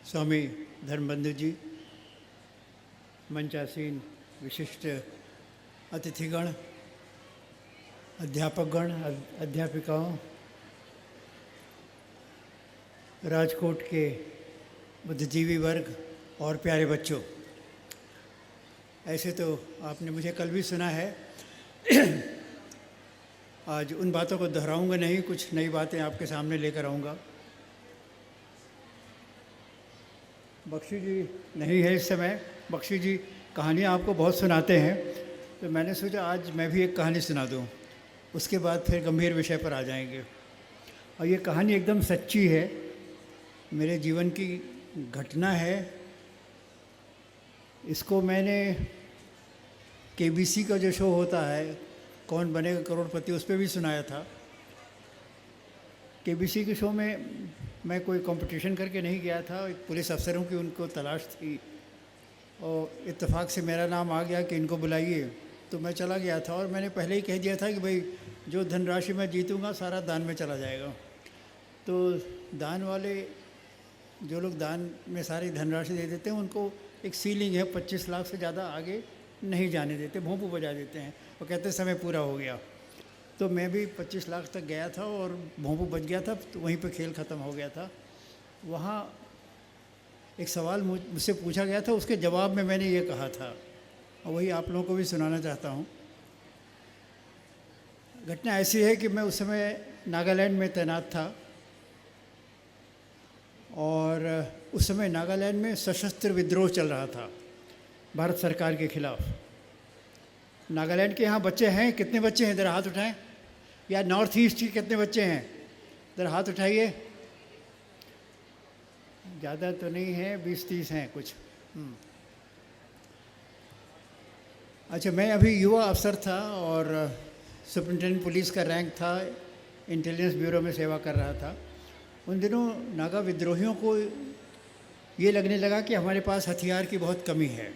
स्वामी धर्मबंधु जी, मंचासीन विशिष्ट अतिथिगण, अध्यापकगण, अध्यापिकाओं, राजकोट के बुद्धिजीवी वर्ग और प्यारे बच्चों, ऐसे तो आपने मुझे कल भी सुना है। आज उन बातों को दोहराऊंगा नहीं, कुछ नई बातें आपके सामने लेकर आऊँगा। बख्शी जी नहीं है इस समय। बख्शी जी कहानियाँ आपको बहुत सुनाते हैं, तो मैंने सोचा आज मैं भी एक कहानी सुना दूँ, उसके बाद फिर गंभीर विषय पर आ जाएंगे। और ये कहानी एकदम सच्ची है, मेरे जीवन की घटना है। इसको मैंने केबीसी का जो शो होता है कौन बनेगा करोड़पति, उस पर भी सुनाया था। केबीसी के शो में मैं कोई कंपटीशन करके नहीं गया था, एक पुलिस अफसरों की उनको तलाश थी और इत्तेफाक से मेरा नाम आ गया कि इनको बुलाइए, तो मैं चला गया था। और मैंने पहले ही कह दिया था कि भाई जो धनराशि मैं जीतूंगा सारा दान में चला जाएगा। तो दान वाले जो लोग दान में सारी धनराशि दे देते हैं उनको एक सीलिंग है, 25 लाख से ज़्यादा आगे नहीं जाने देते, भोंपू बजा देते हैं और कहते समय पूरा हो गया। तो मैं भी 25 लाख तक गया था और भोंपू बज गया था, तो वहीं पे खेल ख़त्म हो गया था। वहाँ एक सवाल मुझसे पूछा गया था, उसके जवाब में मैंने ये कहा था और वही आप लोगों को भी सुनाना चाहता हूँ। घटना ऐसी है कि मैं उस समय नागालैंड में तैनात था और उस समय नागालैंड में सशस्त्र विद्रोह चल रहा था भारत सरकार के खिलाफ। नागालैंड के यहाँ बच्चे हैं, कितने बच्चे हैं इधर हाथ उठाएं? या नॉर्थ ईस्ट के कितने बच्चे हैं इधर हाथ उठाइए? ज़्यादा तो नहीं है, 20-30 हैं कुछ। अच्छा, मैं अभी युवा अफसर था और सुपरिटेंडेंट पुलिस का रैंक था, इंटेलिजेंस ब्यूरो में सेवा कर रहा था। उन दिनों नागा विद्रोहियों को ये लगने लगा कि हमारे पास हथियार की बहुत कमी है।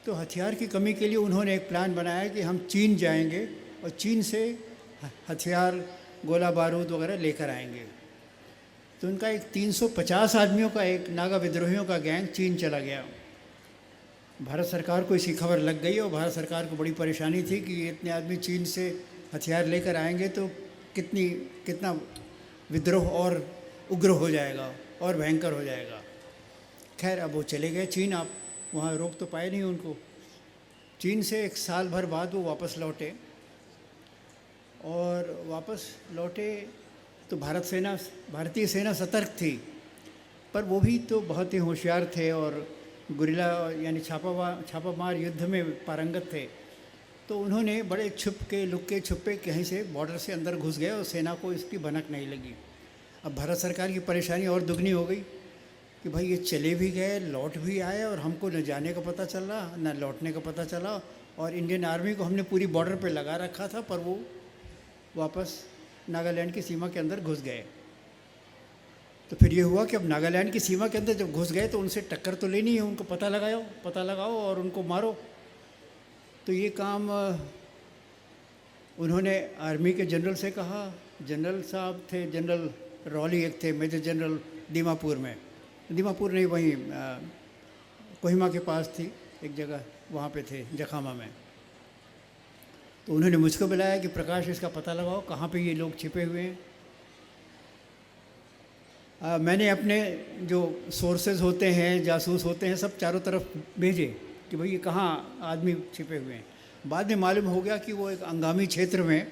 तो हथियार की कमी के लिए उन्होंने एक प्लान बनाया कि हम चीन जाएंगे और चीन से हथियार, गोला बारूद वगैरह लेकर आएंगे। तो उनका एक 350 आदमियों का एक नागा विद्रोहियों का गैंग चीन चला गया। भारत सरकार को इसकी खबर लग गई और भारत सरकार को बड़ी परेशानी थी कि इतने आदमी चीन से हथियार लेकर आएंगे तो कितना विद्रोह और उग्र हो जाएगा और भयंकर हो जाएगा। खैर, अब वो चले गए चीन, आप वहाँ रोक तो पाए नहीं उनको। चीन से एक साल भर बाद वो वापस लौटे और वापस लौटे तो भारतीय सेना सतर्क थी, पर वो भी तो बहुत ही होशियार थे और गुरिल्ला यानी छापामार युद्ध में पारंगत थे। तो उन्होंने बड़े लुक्के छुपे कहीं से बॉर्डर से अंदर घुस गए और सेना को इसकी भनक नहीं लगी। अब भारत सरकार की परेशानी और दुगनी हो गई कि भाई ये चले भी गए, लौट भी आए और हमको न जाने का पता चला न लौटने का पता चला। और इंडियन आर्मी को हमने पूरी बॉर्डर पे लगा रखा था, पर वो वापस नागालैंड की सीमा के अंदर घुस गए। तो फिर ये हुआ कि अब नागालैंड की सीमा के अंदर जब घुस गए तो उनसे टक्कर तो लेनी है, उनको पता लगाओ और उनको मारो। तो ये काम उन्होंने आर्मी के जनरल से कहा। जनरल साहब थे, जनरल रॉली एक थे, मेजर जनरल दीमापुर नहीं, वहीं कोहिमा के पास थी एक जगह, वहाँ पे थे जखामा में। तो उन्होंने मुझको बुलाया कि प्रकाश इसका पता लगाओ कहाँ पे ये लोग छिपे हुए हैं। मैंने अपने जो सोर्सेज होते हैं, जासूस होते हैं, सब चारों तरफ भेजे कि भाई ये कहाँ आदमी छिपे हुए हैं। बाद में मालूम हो गया कि वो एक अंगामी क्षेत्र में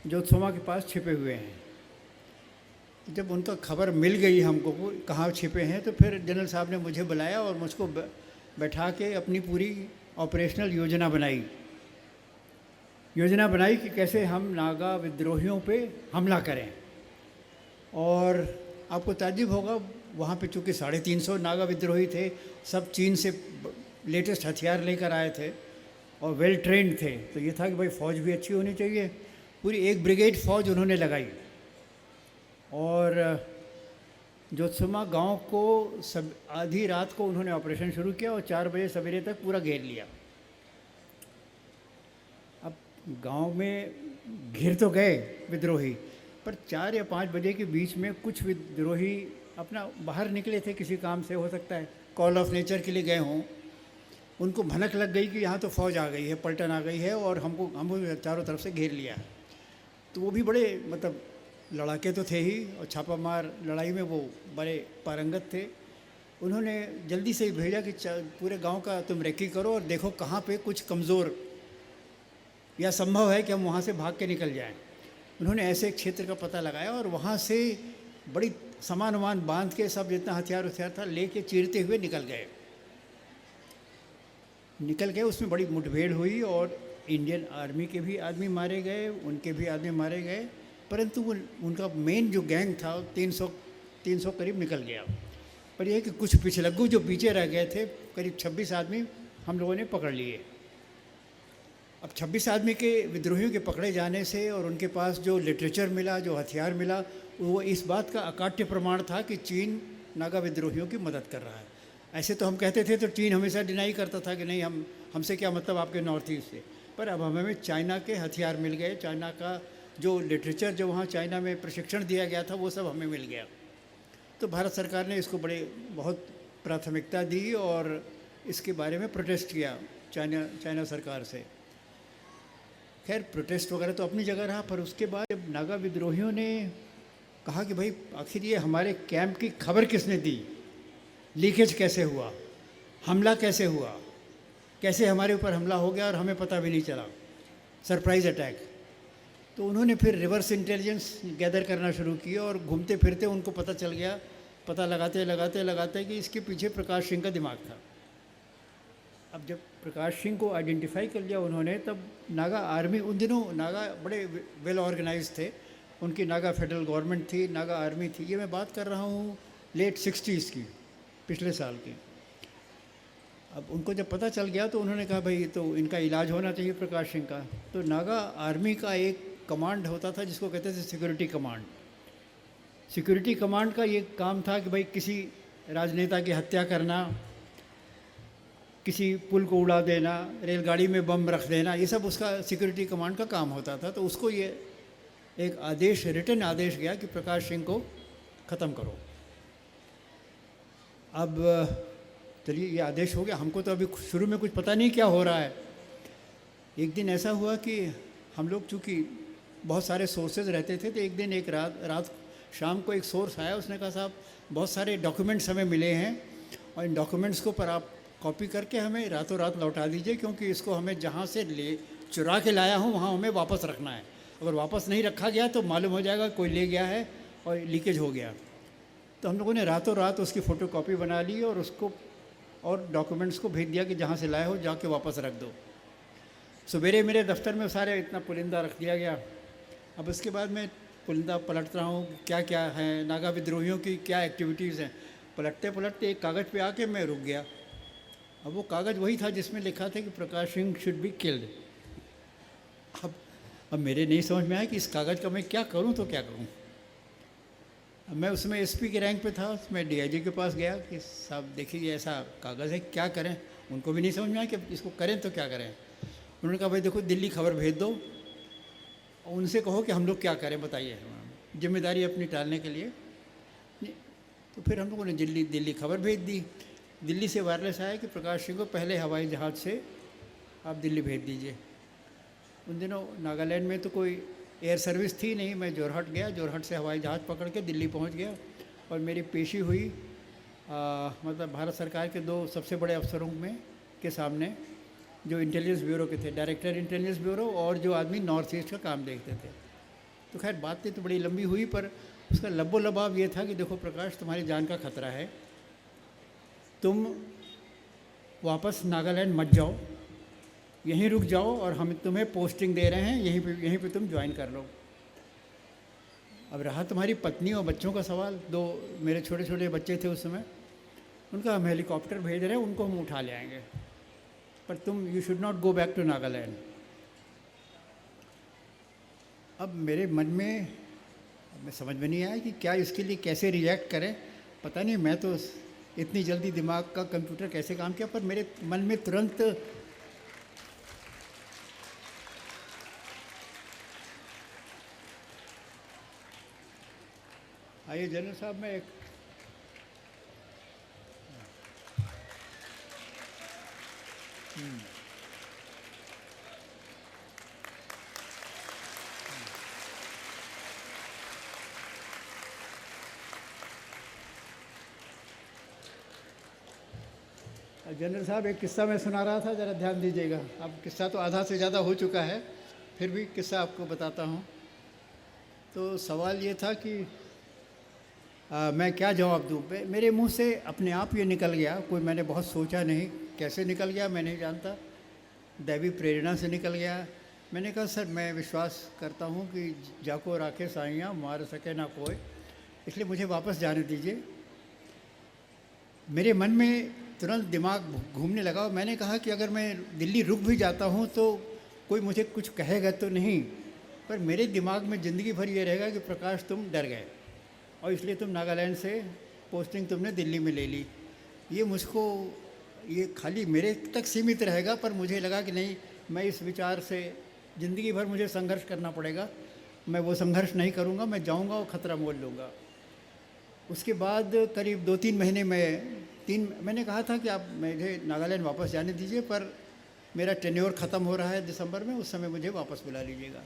जोतसोमा के पास छिपे हुए हैं। जब उनका खबर मिल गई हमको कहाँ छिपे हैं, तो फिर जनरल साहब ने मुझे बुलाया और मुझको बैठा के अपनी पूरी ऑपरेशनल योजना बनाई कि कैसे हम नागा विद्रोहियों पे हमला करें। और आपको ताज्जुब होगा, वहाँ पे चूँकि 350 नागा विद्रोही थे, सब चीन से लेटेस्ट हथियार लेकर आए थे और वेल ट्रेंड थे। तो ये था कि भाई फ़ौज भी अच्छी होनी चाहिए। पूरी एक ब्रिगेड फ़ौज उन्होंने लगाई और जोतसोमा गांव को आधी रात को उन्होंने ऑपरेशन शुरू किया और 4 बजे सवेरे तक पूरा घेर लिया। अब गांव में घिर तो गए विद्रोही, पर 4 या 5 बजे के बीच में कुछ विद्रोही अपना बाहर निकले थे किसी काम से, हो सकता है कॉल ऑफ नेचर के लिए गए हों, उनको भनक लग गई कि यहाँ तो फ़ौज आ गई है, पलटन आ गई है और हमको चारों तरफ से घेर लिया है। तो वो भी बड़े मतलब लड़ाके तो थे ही, और छापामार लड़ाई में वो बड़े पारंगत थे। उन्होंने जल्दी से ही भेजा कि पूरे गांव का तुम रेकी करो और देखो कहाँ पे कुछ कमज़ोर या संभव है कि हम वहाँ से भाग के निकल जाएं। उन्होंने ऐसे एक क्षेत्र का पता लगाया और वहाँ से बड़ी सामान वामान बांध के सब जितना हथियार था लेके चीरते हुए निकल गए। उसमें बड़ी मुठभेड़ हुई और इंडियन आर्मी के भी आदमी मारे गए, उनके भी आदमी मारे गए, परंतु उनका मेन जो गैंग था 300 करीब निकल गया। पर यह कि कुछ पिछलग्गू जो पीछे रह गए थे, करीब 26 आदमी हम लोगों ने पकड़ लिए। अब 26 आदमी के विद्रोहियों के पकड़े जाने से और उनके पास जो लिटरेचर मिला, जो हथियार मिला, वो इस बात का अकाट्य प्रमाण था कि चीन नागा विद्रोहियों की मदद कर रहा है। ऐसे तो हम कहते थे तो चीन हमेशा डिनाई करता था कि नहीं, हमसे क्या मतलब आपके नॉर्थ ईस्ट से। पर अब हमें चाइना के हथियार मिल गए, चाइना का जो लिटरेचर जो वहाँ चाइना में प्रशिक्षण दिया गया था वो सब हमें मिल गया। तो भारत सरकार ने इसको बहुत प्राथमिकता दी और इसके बारे में प्रोटेस्ट किया चाइना सरकार से। खैर प्रोटेस्ट वगैरह तो अपनी जगह रहा, पर उसके बाद जब नागा विद्रोहियों ने कहा कि भाई आखिर ये हमारे कैंप की खबर किसने दी, लीकेज कैसे हुआ, हमला कैसे हुआ, कैसे हमारे ऊपर हमला हो गया और हमें पता भी नहीं चला, सरप्राइज़ अटैक। तो उन्होंने फिर रिवर्स इंटेलिजेंस गैदर करना शुरू किया और घूमते फिरते उनको पता चल गया, पता लगाते कि इसके पीछे प्रकाश सिंह का दिमाग था। अब जब प्रकाश सिंह को आइडेंटिफाई कर लिया उन्होंने, तब नागा आर्मी, उन दिनों नागा बड़े वेल ऑर्गेनाइज थे, उनकी नागा फेडरल गवर्नमेंट थी, नागा आर्मी थी। ये मैं बात कर रहा हूँ लेट 60s की, पिछले साल की। अब उनको जब पता चल गया तो उन्होंने कहा भाई तो इनका इलाज होना चाहिए प्रकाश सिंह का। तो नागा आर्मी का एक कमांड होता था जिसको कहते थे सिक्योरिटी कमांड। सिक्योरिटी कमांड का ये काम था कि भाई किसी राजनेता की हत्या करना, किसी पुल को उड़ा देना, रेलगाड़ी में बम रख देना, ये सब उसका सिक्योरिटी कमांड का काम होता था। तो उसको ये एक आदेश, रिटन आदेश गया कि प्रकाश सिंह को ख़त्म करो। अब चलिए ये आदेश हो गया, हमको तो अभी शुरू में कुछ पता नहीं क्या हो रहा है। एक दिन ऐसा हुआ कि हम लोग चूँकि बहुत सारे सोर्सेज रहते थे, तो एक दिन एक रात शाम को एक सोर्स आया, उसने कहा साहब बहुत सारे डॉक्यूमेंट्स हमें मिले हैं और इन डॉक्यूमेंट्स को पर आप कॉपी करके हमें रातों रात लौटा दीजिए, क्योंकि इसको हमें जहाँ से चुरा के लाया हूँ वहाँ हमें वापस रखना है। अगर वापस नहीं रखा गया तो मालूम हो जाएगा कोई ले गया है और लीकेज हो गया। तो हम लोगों ने रातों रात उसकी फ़ोटोकॉपी बना ली और उसको और डॉक्यूमेंट्स को भेज दिया कि जहाँ से लाए हो जाके वापस रख दो। सवेरे मेरे दफ्तर में सारे इतना पुलिंदा रख दिया गया। अब उसके बाद मैं पुलिंदा पलट रहा हूँ क्या क्या है, नागा विद्रोहियों की क्या एक्टिविटीज़ हैं। पलटते पलटते एक कागज़ पे आके मैं रुक गया। अब वो कागज़ वही था जिसमें लिखा था कि Prakash Singh should be killed. अब मेरे नहीं समझ में आया कि इस कागज़ का मैं क्या करूं तो क्या करूं। अब मैं उसमें एसपी के रैंक पे था, मैं डीआईजी के पास गया कि साहब देखिए ऐसा कागज़ है, क्या करें। उनको भी नहीं समझ में आया कि इसको करें तो क्या करें। उन्होंने कहा भाई देखो दिल्ली खबर भेज दो और उनसे कहो कि हम लोग क्या करें बताइए, जिम्मेदारी अपनी टालने के लिए। तो फिर हम लोगों ने दिल्ली खबर भेज दी। दिल्ली से वायरलेस आया कि प्रकाश सिंह को पहले हवाई जहाज़ से आप दिल्ली भेज दीजिए। उन दिनों नागालैंड में तो कोई एयर सर्विस थी नहीं। मैं जोरहट गया, जोरहट से हवाई जहाज़ पकड़ के दिल्ली पहुंच गया और मेरी पेशी हुई मतलब भारत सरकार के दो सबसे बड़े अफसरों में के सामने, जो इंटेलिजेंस ब्यूरो के थे, डायरेक्टर इंटेलिजेंस ब्यूरो और जो आदमी नॉर्थ ईस्ट का काम देखते थे। तो खैर बातें तो बड़ी लंबी हुई, पर उसका लब्बो लबाब ये था कि देखो प्रकाश तुम्हारी जान का खतरा है, तुम वापस नागालैंड मत जाओ, यहीं रुक जाओ और हम तुम्हें पोस्टिंग दे रहे हैं, यहीं पे तुम ज्वाइन कर लो। अब रहा तुम्हारी पत्नी और बच्चों का सवाल, दो मेरे छोटे छोटे बच्चे थे उस समय, उनका हम हेलीकॉप्टर भेज रहे हैं, उनको हम उठा ले आएंगे, पर तुम you should not go back to Nagaland. अब मेरे मन में समझ में नहीं आया कि क्या इसके लिए कैसे रिएक्ट करें। पता नहीं, मैं तो इतनी जल्दी दिमाग का कंप्यूटर कैसे काम किया, पर मेरे मन में तुरंत आइए जनरल साहब, मैं एक जनरल साहब, एक किस्सा मैं सुना रहा था, ज़रा ध्यान दीजिएगा। अब किस्सा तो आधा से ज़्यादा हो चुका है, फिर भी किस्सा आपको बताता हूँ। तो सवाल ये था कि मैं क्या जवाब दूँ। मेरे मुंह से अपने आप ये निकल गया, कोई मैंने बहुत सोचा नहीं, कैसे निकल गया मैं नहीं जानता, दैवी प्रेरणा से निकल गया। मैंने कहा सर, मैं विश्वास करता हूँ कि जाको राखे साइयाँ मार सके ना कोई, इसलिए मुझे वापस जाने दीजिए। मेरे मन में तुरंत दिमाग घूमने लगा और मैंने कहा कि अगर मैं दिल्ली रुक भी जाता हूँ तो कोई मुझे कुछ कहेगा तो नहीं, पर मेरे दिमाग में ज़िंदगी भर ये रहेगा कि प्रकाश तुम डर गए और इसलिए तुम नागालैंड से पोस्टिंग तुमने दिल्ली में ले ली। ये मुझको, ये खाली मेरे तक सीमित रहेगा, पर मुझे लगा कि नहीं, मैं इस विचार से ज़िंदगी भर मुझे संघर्ष करना पड़ेगा। मैं वो संघर्ष नहीं करूँगा, मैं जाऊँगा और ख़तरा मोल लूँगा। उसके बाद करीब 2-3 महीने मैंने कहा था कि आप मुझे नागालैंड वापस जाने दीजिए, पर मेरा टेन्योर ख़त्म हो रहा है दिसंबर में, उस समय मुझे वापस बुला लीजिएगा।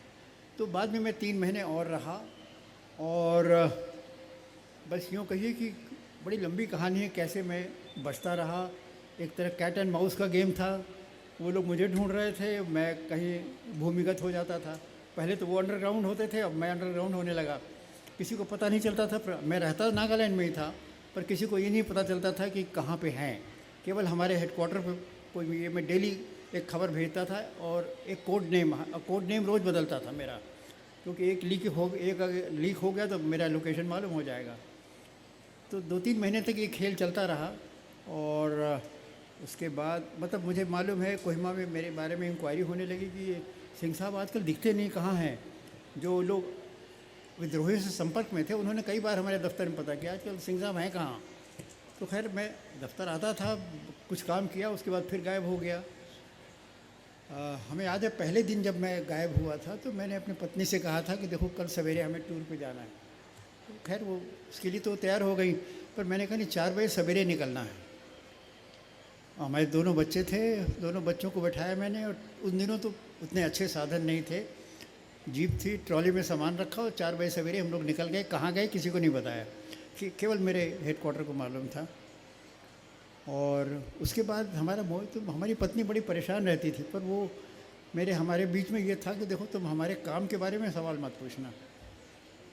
तो बाद में मैं 3 महीने और रहा और बस यूँ कहिए कि बड़ी लंबी कहानी है कैसे मैं बचता रहा। एक तरह कैट एंड माउस का गेम था, वो लोग मुझे ढूंढ रहे थे, मैं कहीं भूमिगत हो जाता था। पहले तो वो अंडरग्राउंड होते थे, अब मैं अंडरग्राउंड होने लगा। किसी को पता नहीं चलता था, मैं रहता नागालैंड में ही था, पर किसी को ये नहीं पता चलता था कि कहाँ पे हैं। केवल हमारे हेडक्वार्टर पे कोई ये, मैं डेली एक खबर भेजता था और एक कोड नेम रोज़ बदलता था मेरा, क्योंकि एक लीक हो गया तो मेरा लोकेशन मालूम हो जाएगा। तो 2-3 महीने तक ये खेल चलता रहा और उसके बाद मतलब मुझे मालूम है कोहिमा में मेरे बारे में इंक्वायरी होने लगी कि ये सिंह साहब आजकल दिखते नहीं, कहाँ हैं। जो लोग विद्रोहियों से संपर्क में थे उन्होंने कई बार हमारे दफ्तर में पता किया आजकल सिंह साहब हैं कहाँ। तो खैर मैं दफ्तर आता था, कुछ काम किया, उसके बाद फिर गायब हो गया। हमें याद है पहले दिन जब मैं गायब हुआ था तो मैंने अपनी पत्नी से कहा था कि देखो कल सवेरे हमें टूर पे जाना है। तो खैर वो उसके लिए तो तैयार हो गई, पर मैंने कहा नहीं, 4 बजे सवेरे निकलना है। हमारे 2 बच्चे थे, दोनों बच्चों को बैठाया मैंने, और उन दिनों तो उतने अच्छे साधन नहीं थे, जीप थी, ट्रॉली में सामान रखा और 4 बजे सवेरे हम लोग निकल गए। कहाँ गए किसी को नहीं बताया, कि केवल मेरे हेडक्वार्टर को मालूम था। और उसके बाद हमारी पत्नी बड़ी परेशान रहती थी, पर वो हमारे बीच में ये था कि देखो तुम हमारे काम के बारे में सवाल मत पूछना।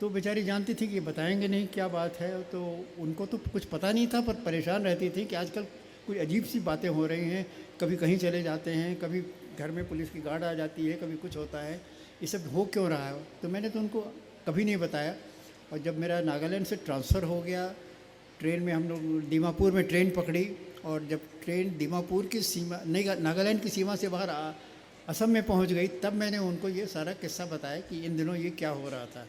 तो बेचारी जानती थी कि बताएंगे नहीं क्या बात है, तो उनको तो कुछ पता नहीं था, पर परेशान रहती थी कि आजकल कोई अजीब सी बातें हो रही हैं, कभी कहीं चले जाते हैं, कभी घर में पुलिस की गार्ड आ जाती है, कभी कुछ होता है, ये सब हो क्यों रहा है। तो मैंने तो उनको कभी नहीं बताया। और जब मेरा नागालैंड से ट्रांसफ़र हो गया, ट्रेन में हम लोग दीमापुर में ट्रेन पकड़ी, और जब ट्रेन दीमापुर की सीमा नहीं, नागालैंड की सीमा से बाहर असम में पहुंच गई, तब मैंने उनको ये सारा किस्सा बताया कि इन दिनों ये क्या हो रहा था।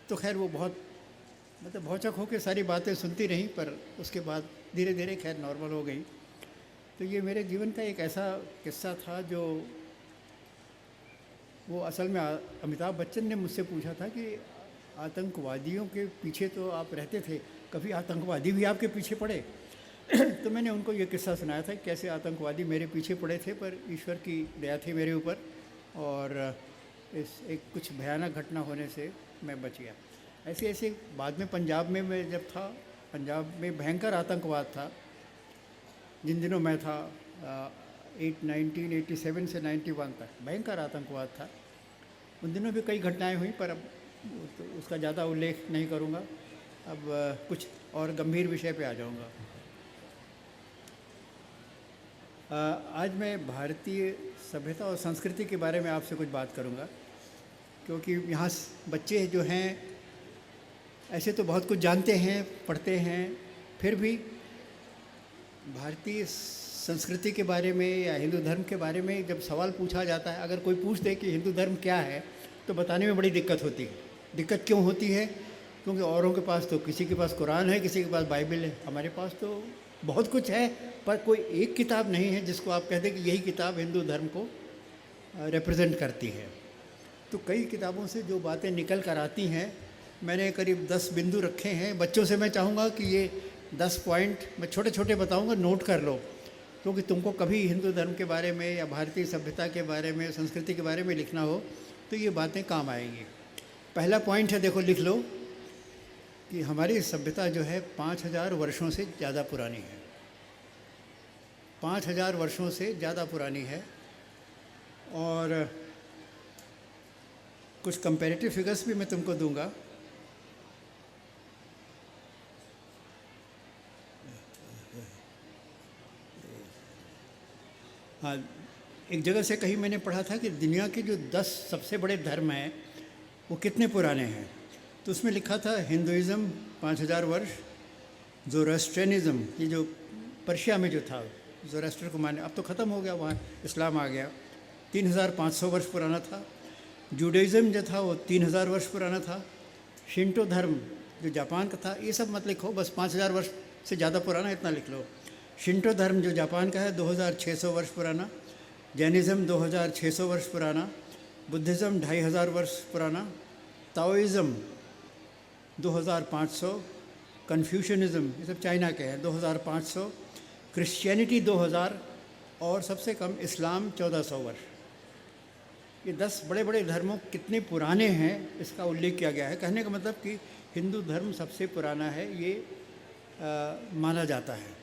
तो खैर वो बहुत मतलब भौचक होकर सारी बातें सुनती रहीं, पर उसके बाद धीरे धीरे खैर नॉर्मल हो गई। तो ये मेरे जीवन का एक ऐसा किस्सा था जो वो असल में अमिताभ बच्चन ने मुझसे पूछा था कि आतंकवादियों के पीछे तो आप रहते थे, कभी आतंकवादी भी आपके पीछे पड़े? तो मैंने उनको ये किस्सा सुनाया था कि कैसे आतंकवादी मेरे पीछे पड़े थे, पर ईश्वर की दया थी मेरे ऊपर, और इस एक कुछ भयानक घटना होने से मैं बच गया। ऐसे ऐसे बाद में पंजाब में मैं जब था, पंजाब में भयंकर आतंकवाद था। जिन दिनों मैं था 1987 से 91 तक भयंकर आतंकवाद था। उन दिनों भी कई घटनाएं हुई, पर अब तो उसका ज़्यादा उल्लेख नहीं करूँगा। अब कुछ और गंभीर विषय पे आ जाऊँगा। आज मैं भारतीय सभ्यता और संस्कृति के बारे में आपसे कुछ बात करूँगा, क्योंकि यहाँ बच्चे जो हैं ऐसे तो बहुत कुछ जानते हैं, पढ़ते हैं, फिर भी भारतीय संस्कृति के बारे में या हिंदू धर्म के बारे में जब सवाल पूछा जाता है, अगर कोई पूछ दे कि हिंदू धर्म क्या है, तो बताने में बड़ी दिक्कत होती है। दिक्कत क्यों होती है? क्योंकि औरों के पास तो किसी के पास कुरान है, किसी के पास बाइबल है, हमारे पास तो बहुत कुछ है, पर कोई एक किताब नहीं है जिसको आप कह दें कि यही किताब हिंदू धर्म को रिप्रेजेंट करती है। तो कई किताबों से जो बातें निकल कर आती हैं, मैंने करीब 10 बिंदु रखे हैं। बच्चों से मैं चाहूँगा कि ये 10 पॉइंट मैं छोटे छोटे बताऊँगा, नोट कर लो, क्योंकि तुमको कभी हिंदू धर्म के बारे में या भारतीय सभ्यता के बारे में, संस्कृति के बारे में लिखना हो तो ये बातें काम आएंगी। पहला पॉइंट है, देखो लिख लो कि हमारी सभ्यता जो है 5000 वर्षों से ज़्यादा पुरानी है। 5000 वर्षों से ज़्यादा पुरानी है। और कुछ कंपैरेटिव फिगर्स भी मैं तुमको दूंगा। हाँ, एक जगह से कहीं मैंने पढ़ा था कि दुनिया के जो 10 सबसे बड़े धर्म हैं वो कितने पुराने हैं। तो उसमें लिखा था हिंदुइज़्म 5000 वर्ष, ज़ोरास्ट्रियनिज़्म ये जो पर्शिया में जो था, ज़ोरास्ट्र को माने, अब तो ख़त्म हो गया, वहाँ इस्लाम आ गया, 3500 वर्ष पुराना था। जूडाइज़्म जो था वो 3000 वर्ष पुराना था। शिंटो धर्म जो जापान का था, ये सब मत लिखो, बस 5000 वर्ष से ज़्यादा पुराना इतना लिख लो। शिंटो धर्म जो जापान का है 2600 वर्ष पुराना। जैनिज़्म 2600 वर्ष पुराना। बुद्धिज़्म 2500 वर्ष पुराना। ताओइज़्म 2500। कन्फ्यूशनिज़्म ये सब चाइना के हैं 2500। क्रिश्चियनिटी 2000 और सबसे कम इस्लाम 1400 वर्ष। ये 10 बड़े बड़े धर्मों कितने पुराने हैं इसका उल्लेख किया गया है। कहने का मतलब कि हिंदू धर्म सबसे पुराना है, ये माना जाता है।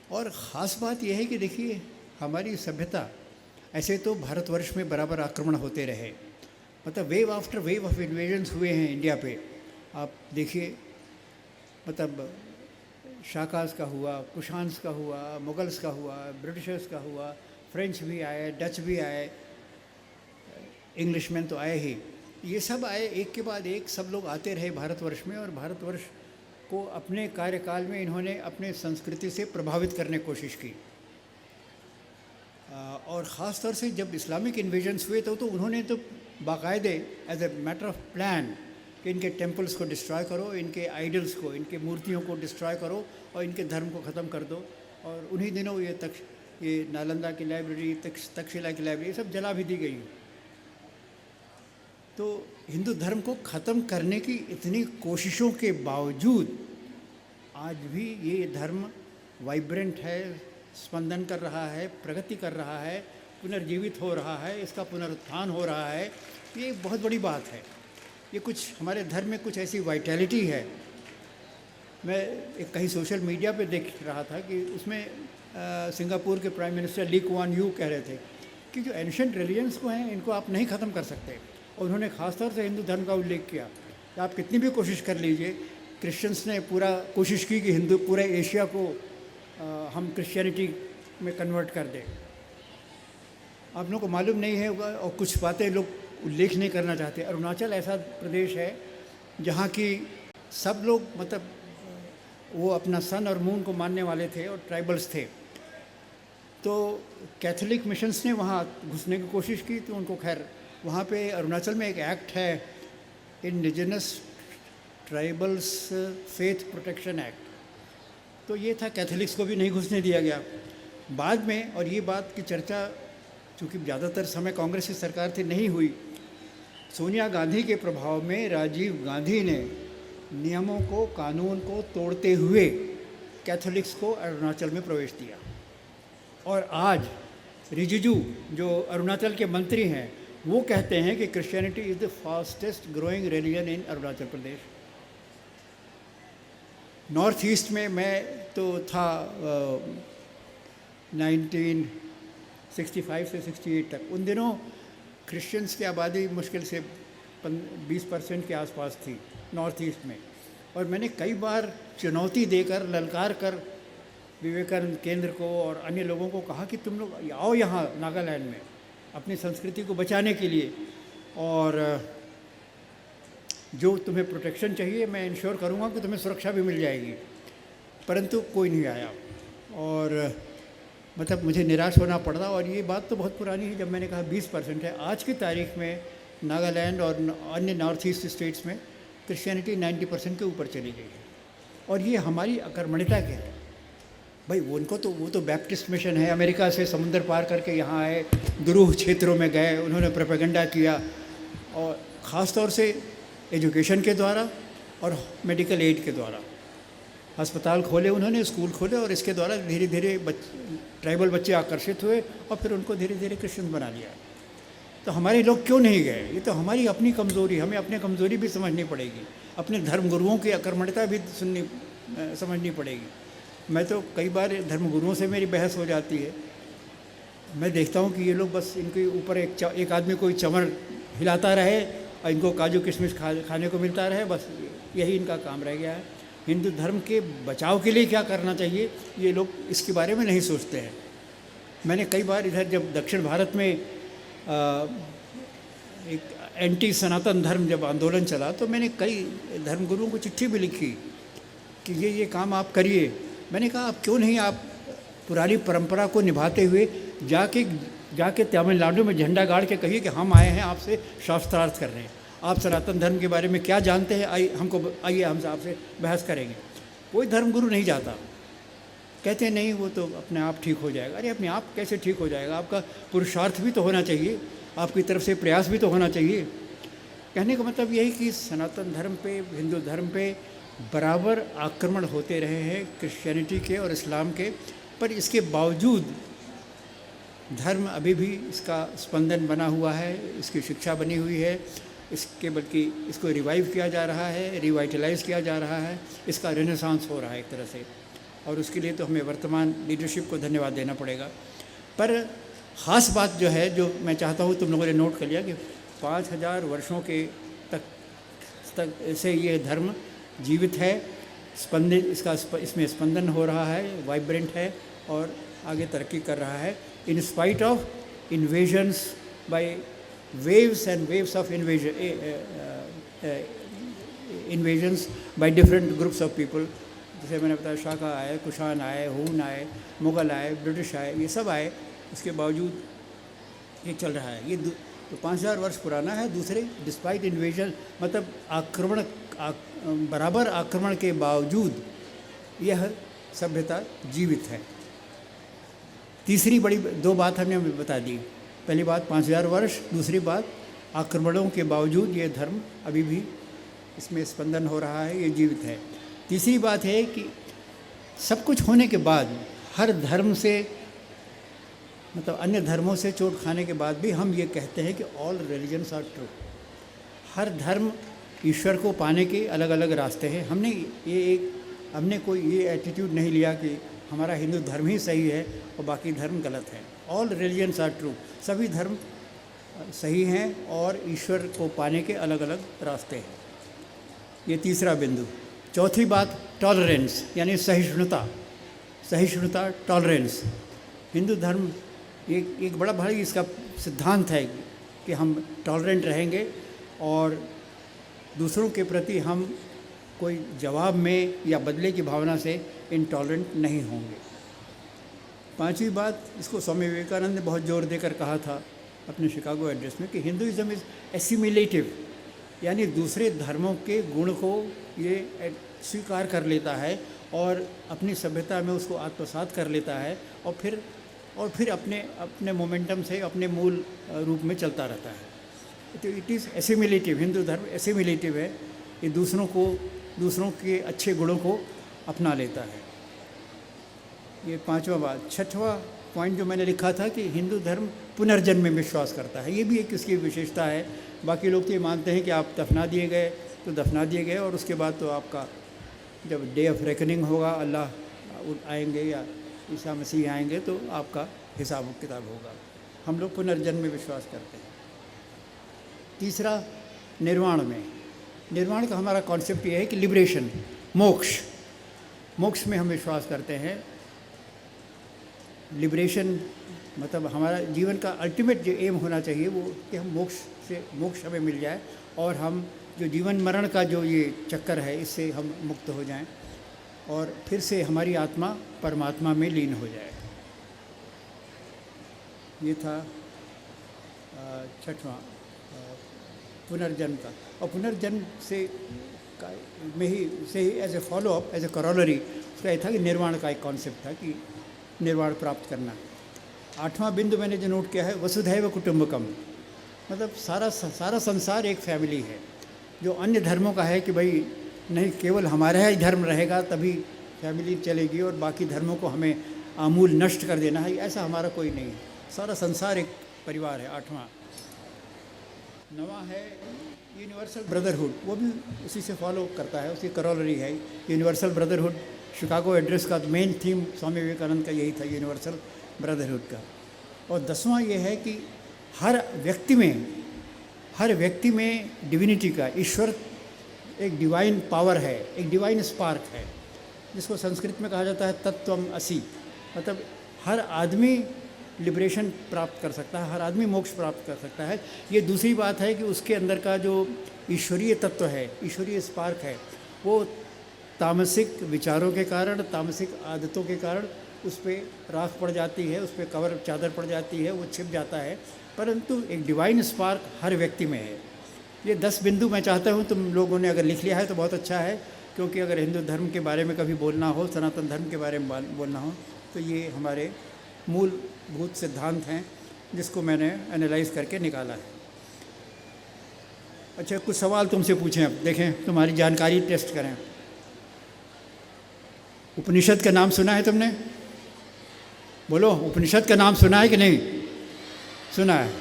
और ख़ास बात यह है कि देखिए हमारी सभ्यता, ऐसे तो भारतवर्ष में बराबर आक्रमण होते रहे, मतलब wave after wave of invasions हुए हैं इंडिया पे। आप देखिए, मतलब शाकास का हुआ, कुशान्स का हुआ, मुगल्स का हुआ, ब्रिटिशर्स का हुआ, फ्रेंच भी आए, डच भी आए, इंग्लिशमैन तो आए ही, ये सब आए, एक के बाद एक सब लोग आते रहे भारतवर्ष में। और भारतवर्ष को अपने कार्यकाल में इन्होंने अपने संस्कृति से प्रभावित करने की कोशिश की। और ख़ास तौर से जब इस्लामिक इन्वेजन्स हुए तो उन्होंने तो बाकायदे as a matter of plan कि इनके टेम्पल्स को डिस्ट्रॉय करो, इनके आइडल्स को, इनके मूर्तियों को डिस्ट्रॉय करो और इनके धर्म को ख़त्म कर दो। और उन्हीं दिनों ये नालंदा की लाइब्रेरी, तक्षशिला की लाइब्रेरी सब जला भी दी गई। तो हिंदू धर्म को ख़त्म करने की इतनी कोशिशों के बावजूद आज भी ये धर्म वाइब्रेंट है, स्पंदन कर रहा है, प्रगति कर रहा है, पुनर्जीवित हो रहा है, इसका पुनरुत्थान हो रहा है। ये एक बहुत बड़ी बात है। ये कुछ हमारे धर्म में कुछ ऐसी वाइटैलिटी है। मैं एक कहीं सोशल मीडिया पे देख रहा था कि उसमें सिंगापुर के prime minister Lee Kuan Yew कह रहे थे कि जो एंशिएंट रिलीजन्स को हैं इनको आप नहीं ख़त्म कर सकते। और उन्होंने ख़ासतौर से हिंदू धर्म का उल्लेख किया कि आप कितनी भी कोशिश कर लीजिए, क्रिश्चियंस ने पूरा कोशिश की कि हिंदू पूरे एशिया को हम क्रिश्चियनिटी में कन्वर्ट कर दें। आप लोगों को मालूम नहीं है होगा, और कुछ बातें लोग उल्लेख नहीं करना चाहते। अरुणाचल ऐसा प्रदेश है जहाँ की सब लोग, मतलब वो अपना सन और मून को मानने वाले थे और ट्राइबल्स थे। तो कैथोलिक मिशंस ने वहाँ घुसने की कोशिश की, तो उनको खैर वहाँ पे अरुणाचल में एक एक्ट है, indigenous tribals faith protection act. तो ये था, कैथोलिक्स को भी नहीं घुसने दिया गया। बाद में, और ये बात की चर्चा चूँकि ज़्यादातर समय कांग्रेस की सरकार थी नहीं हुई, सोनिया गांधी के प्रभाव में राजीव गांधी ने नियमों को, कानून को तोड़ते हुए कैथोलिक्स को अरुणाचल में प्रवेश दिया। और आज रिजिजू जो अरुणाचल के मंत्री हैं वो कहते हैं कि Christianity is the fastest growing religion in Arunachal Pradesh. North east में मैं तो था 1965 से 68 तक, उन दिनों क्रिश्चियंस की आबादी मुश्किल से 20% के आसपास थी नॉर्थ ईस्ट में। और मैंने कई बार चुनौती देकर, ललकार कर विवेकानंद केंद्र को और अन्य लोगों को कहा कि तुम लोग आओ यहाँ नागालैंड में अपनी संस्कृति को बचाने के लिए, और जो तुम्हें प्रोटेक्शन चाहिए मैं इंश्योर करूँगा कि तुम्हें सुरक्षा भी मिल जाएगी। परंतु कोई नहीं आया और मतलब मुझे निराश होना पड़ा। और ये बात तो बहुत पुरानी है, जब मैंने कहा 20% है। आज की तारीख में नागालैंड और अन्य नॉर्थ ईस्ट स्टेट्स में क्रिश्चियनिटी 90% के ऊपर चली गई है। और ये हमारी अकर्मण्यता क्या है भाई? वो तो बैप्टिस्ट मिशन है, अमेरिका से समुंदर पार करके यहाँ आए, दुरूह क्षेत्रों में गए, उन्होंने प्रोपेगेंडा किया, और ख़ास तौर से एजुकेशन के द्वारा और मेडिकल एड के द्वारा। अस्पताल खोले उन्होंने, स्कूल खोले, और इसके द्वारा धीरे धीरे ट्राइबल बच्चे आकर्षित हुए और फिर उनको धीरे धीरे क्रिश्चियन बना लिया। तो हमारे लोग क्यों नहीं गए? ये तो हमारी अपनी कमज़ोरी, हमें अपनी कमज़ोरी भी समझनी पड़ेगी, अपने धर्मगुरुओं की अकर्मण्यता भी समझनी पड़ेगी। मैं तो कई बार धर्मगुरुओं से मेरी बहस हो जाती है। मैं देखता हूँ कि ये लोग बस इनके ऊपर एक आदमी कोई चमर हिलाता रहे और इनको काजू किशमिश खाने को मिलता रहे, बस यही इनका काम रह गया है। हिंदू धर्म के बचाव के लिए क्या करना चाहिए, ये लोग इसके बारे में नहीं सोचते हैं। मैंने कई बार इधर जब दक्षिण भारत में एक एंटी सनातन धर्म जब आंदोलन चला, तो मैंने कई धर्मगुरुओं को चिट्ठी भी लिखी कि ये काम आप करिए। मैंने कहा आप क्यों नहीं, आप पुरानी परंपरा को निभाते हुए जाके तमिलनाडु में झंडा गाड़ के कहिए कि हम आए हैं आपसे शास्त्रार्थ कर रहे हैं, आप सनातन धर्म के बारे में क्या जानते हैं, आइए हमसे आपसे बहस करेंगे। कोई धर्मगुरु नहीं जाता, कहते हैं नहीं वो तो अपने आप ठीक हो जाएगा। अरे अपने आप कैसे ठीक हो जाएगा? आपका पुरुषार्थ भी तो होना चाहिए, आपकी तरफ से प्रयास भी तो होना चाहिए। कहने का मतलब यही कि सनातन धर्म पे, हिंदू धर्म पे बराबर आक्रमण होते रहे हैं क्रिश्चियनिटी के और इस्लाम के, पर इसके बावजूद धर्म अभी भी इसका स्पंदन बना हुआ है, इसकी शिक्षा बनी हुई है, बल्कि इसको रिवाइव किया जा रहा है, रिवाइटलाइज किया जा रहा है, इसका रेनेसांस हो रहा है एक तरह से। और उसके लिए तो हमें वर्तमान लीडरशिप को धन्यवाद देना पड़ेगा। पर ख़ास बात जो है, जो मैं चाहता हूँ तुम लोगों ने नोट कर लिया कि 5000 वर्षों के तक से ये धर्म जीवित है, इसमें स्पंदन हो रहा है, वाइब्रेंट है और आगे तरक्की कर रहा है, in spite of invasions by waves and waves of invasions by different groups of people. जैसे मैंने बताया, शाका आए, कुषाण आए, हून आए, मुग़ल आए, ब्रिटिश आए, ये सब आए, उसके बावजूद ये चल रहा है। ये तो 5000 वर्ष पुराना है। दूसरे, डिस्पाइट इन्वेजन मतलब बराबर आक्रमण के बावजूद यह सभ्यता जीवित है। तीसरी बड़ी दो बात हमने बता दी। पहली बात 5000 वर्ष, दूसरी बात आक्रमणों के बावजूद ये धर्म अभी भी इसमें स्पंदन हो रहा है, ये जीवित है। तीसरी बात है कि सब कुछ होने के बाद, हर धर्म से मतलब अन्य धर्मों से चोट खाने के बाद भी हम ये कहते हैं कि ऑल रिलीजन्स आर ट्रू। हर धर्म ईश्वर को पाने के अलग अलग रास्ते हैं। हमने कोई ये एटीट्यूड नहीं लिया कि हमारा हिंदू धर्म ही सही है और बाकी धर्म गलत है। ऑल रिलीजन्स आर ट्रू, सभी धर्म सही हैं और ईश्वर को पाने के अलग अलग रास्ते हैं। ये तीसरा बिंदु। चौथी बात, टॉलरेंस यानी सहिष्णुता, टॉलरेंस। हिंदू धर्म एक बड़ा भारी इसका सिद्धांत है कि हम टॉलरेंट रहेंगे और दूसरों के प्रति हम कोई जवाब में या बदले की भावना से इनटॉलरेंट नहीं होंगे। पांचवी बात, इसको स्वामी विवेकानंद ने बहुत जोर देकर कहा था अपने शिकागो एड्रेस में कि हिंदुइज्म इज़ एसिमिलेटिव, यानी दूसरे धर्मों के गुण को ये स्वीकार कर लेता है और अपनी सभ्यता में उसको आत्मसात कर लेता है और फिर अपने मोमेंटम से अपने मूल रूप में चलता रहता है। तो इट इज़ एसिमिलेटिव, हिंदू धर्म एसिमिलेटिव है, ये दूसरों के अच्छे गुणों को अपना लेता है। ये पांचवा बात। छठवां पॉइंट जो मैंने लिखा था कि हिंदू धर्म पुनर्जन्म में विश्वास करता है, ये भी एक इसकी विशेषता है। बाकी लोग तो ये मानते हैं कि आप दफना दिए गए तो दफना दिए गए और उसके बाद तो आपका जब डे ऑफ रेकनिंग होगा, अल्लाह आएंगे या ईसा मसीह आएंगे तो आपका हिसाब किताब होगा। हम लोग पुनर्जन्म में विश्वास करते हैं। तीसरा, निर्वाण का हमारा कॉन्सेप्ट ये है कि लिबरेशन, मोक्ष में हम विश्वास करते हैं। लिबरेशन मतलब हमारा जीवन का अल्टीमेट जो एम होना चाहिए वो कि हम मोक्ष हमें मिल जाए और हम जो जीवन मरण का जो ये चक्कर है इससे हम मुक्त हो जाएं और फिर से हमारी आत्मा परमात्मा में लीन हो जाए। ये था छठवां, पुनर्जन्म का। और पुनर्जन्म से as a follow up, as a corollary उसका ये था कि निर्वाण का एक कॉन्सेप्ट था कि निर्वाण प्राप्त करना। आठवां बिंदु मैंने जो नोट किया है, वसुधैव कुटुंबकम, मतलब सारा संसार एक फैमिली है। जो अन्य धर्मों का है कि भाई नहीं केवल हमारा ही धर्म रहेगा तभी फैमिली चलेगी और बाकी धर्मों को हमें आमूल नष्ट कर देना है, ऐसा हमारा कोई नहीं है। सारा संसार एक परिवार है। 8वां नवा है यूनिवर्सल ब्रदरहुड, वो भी उसी से फॉलो करता है, उसकी करोलरी है यूनिवर्सल ब्रदरहुड। शिकागो एड्रेस का मेन थीम स्वामी विवेकानंद का यही था, यूनिवर्सल ब्रदरहुड का। और 10वां ये है कि हर व्यक्ति में डिविनिटी का, ईश्वर एक डिवाइन पावर है, एक डिवाइन स्पार्क है, जिसको संस्कृत में कहा जाता है तत्वम असि। मतलब हर आदमी लिबरेशन प्राप्त कर सकता है, हर आदमी मोक्ष प्राप्त कर सकता है। ये दूसरी बात है कि उसके अंदर का जो ईश्वरीय तत्व है, ईश्वरीय स्पार्क है, वो तामसिक विचारों के कारण, तामसिक आदतों के कारण उस पर राख पड़ जाती है, उस पर कवर चादर पड़ जाती है, वो छिप जाता है। परंतु एक डिवाइन स्पार्क हर व्यक्ति में है। ये 10 बिंदु मैं चाहता हूँ तुम लोगों ने अगर लिख लिया है तो बहुत अच्छा है, क्योंकि अगर हिंदू धर्म के बारे में कभी बोलना हो, सनातन धर्म के बारे में बोलना हो, तो ये हमारे मूलभूत सिद्धांत हैं जिसको मैंने एनालाइज करके निकाला है। अच्छा, कुछ सवाल तुमसे पूछें, अब देखें तुम्हारी जानकारी टेस्ट करें। उपनिषद का नाम सुना है तुमने? बोलो, उपनिषद का नाम सुना है कि नहीं सुना है?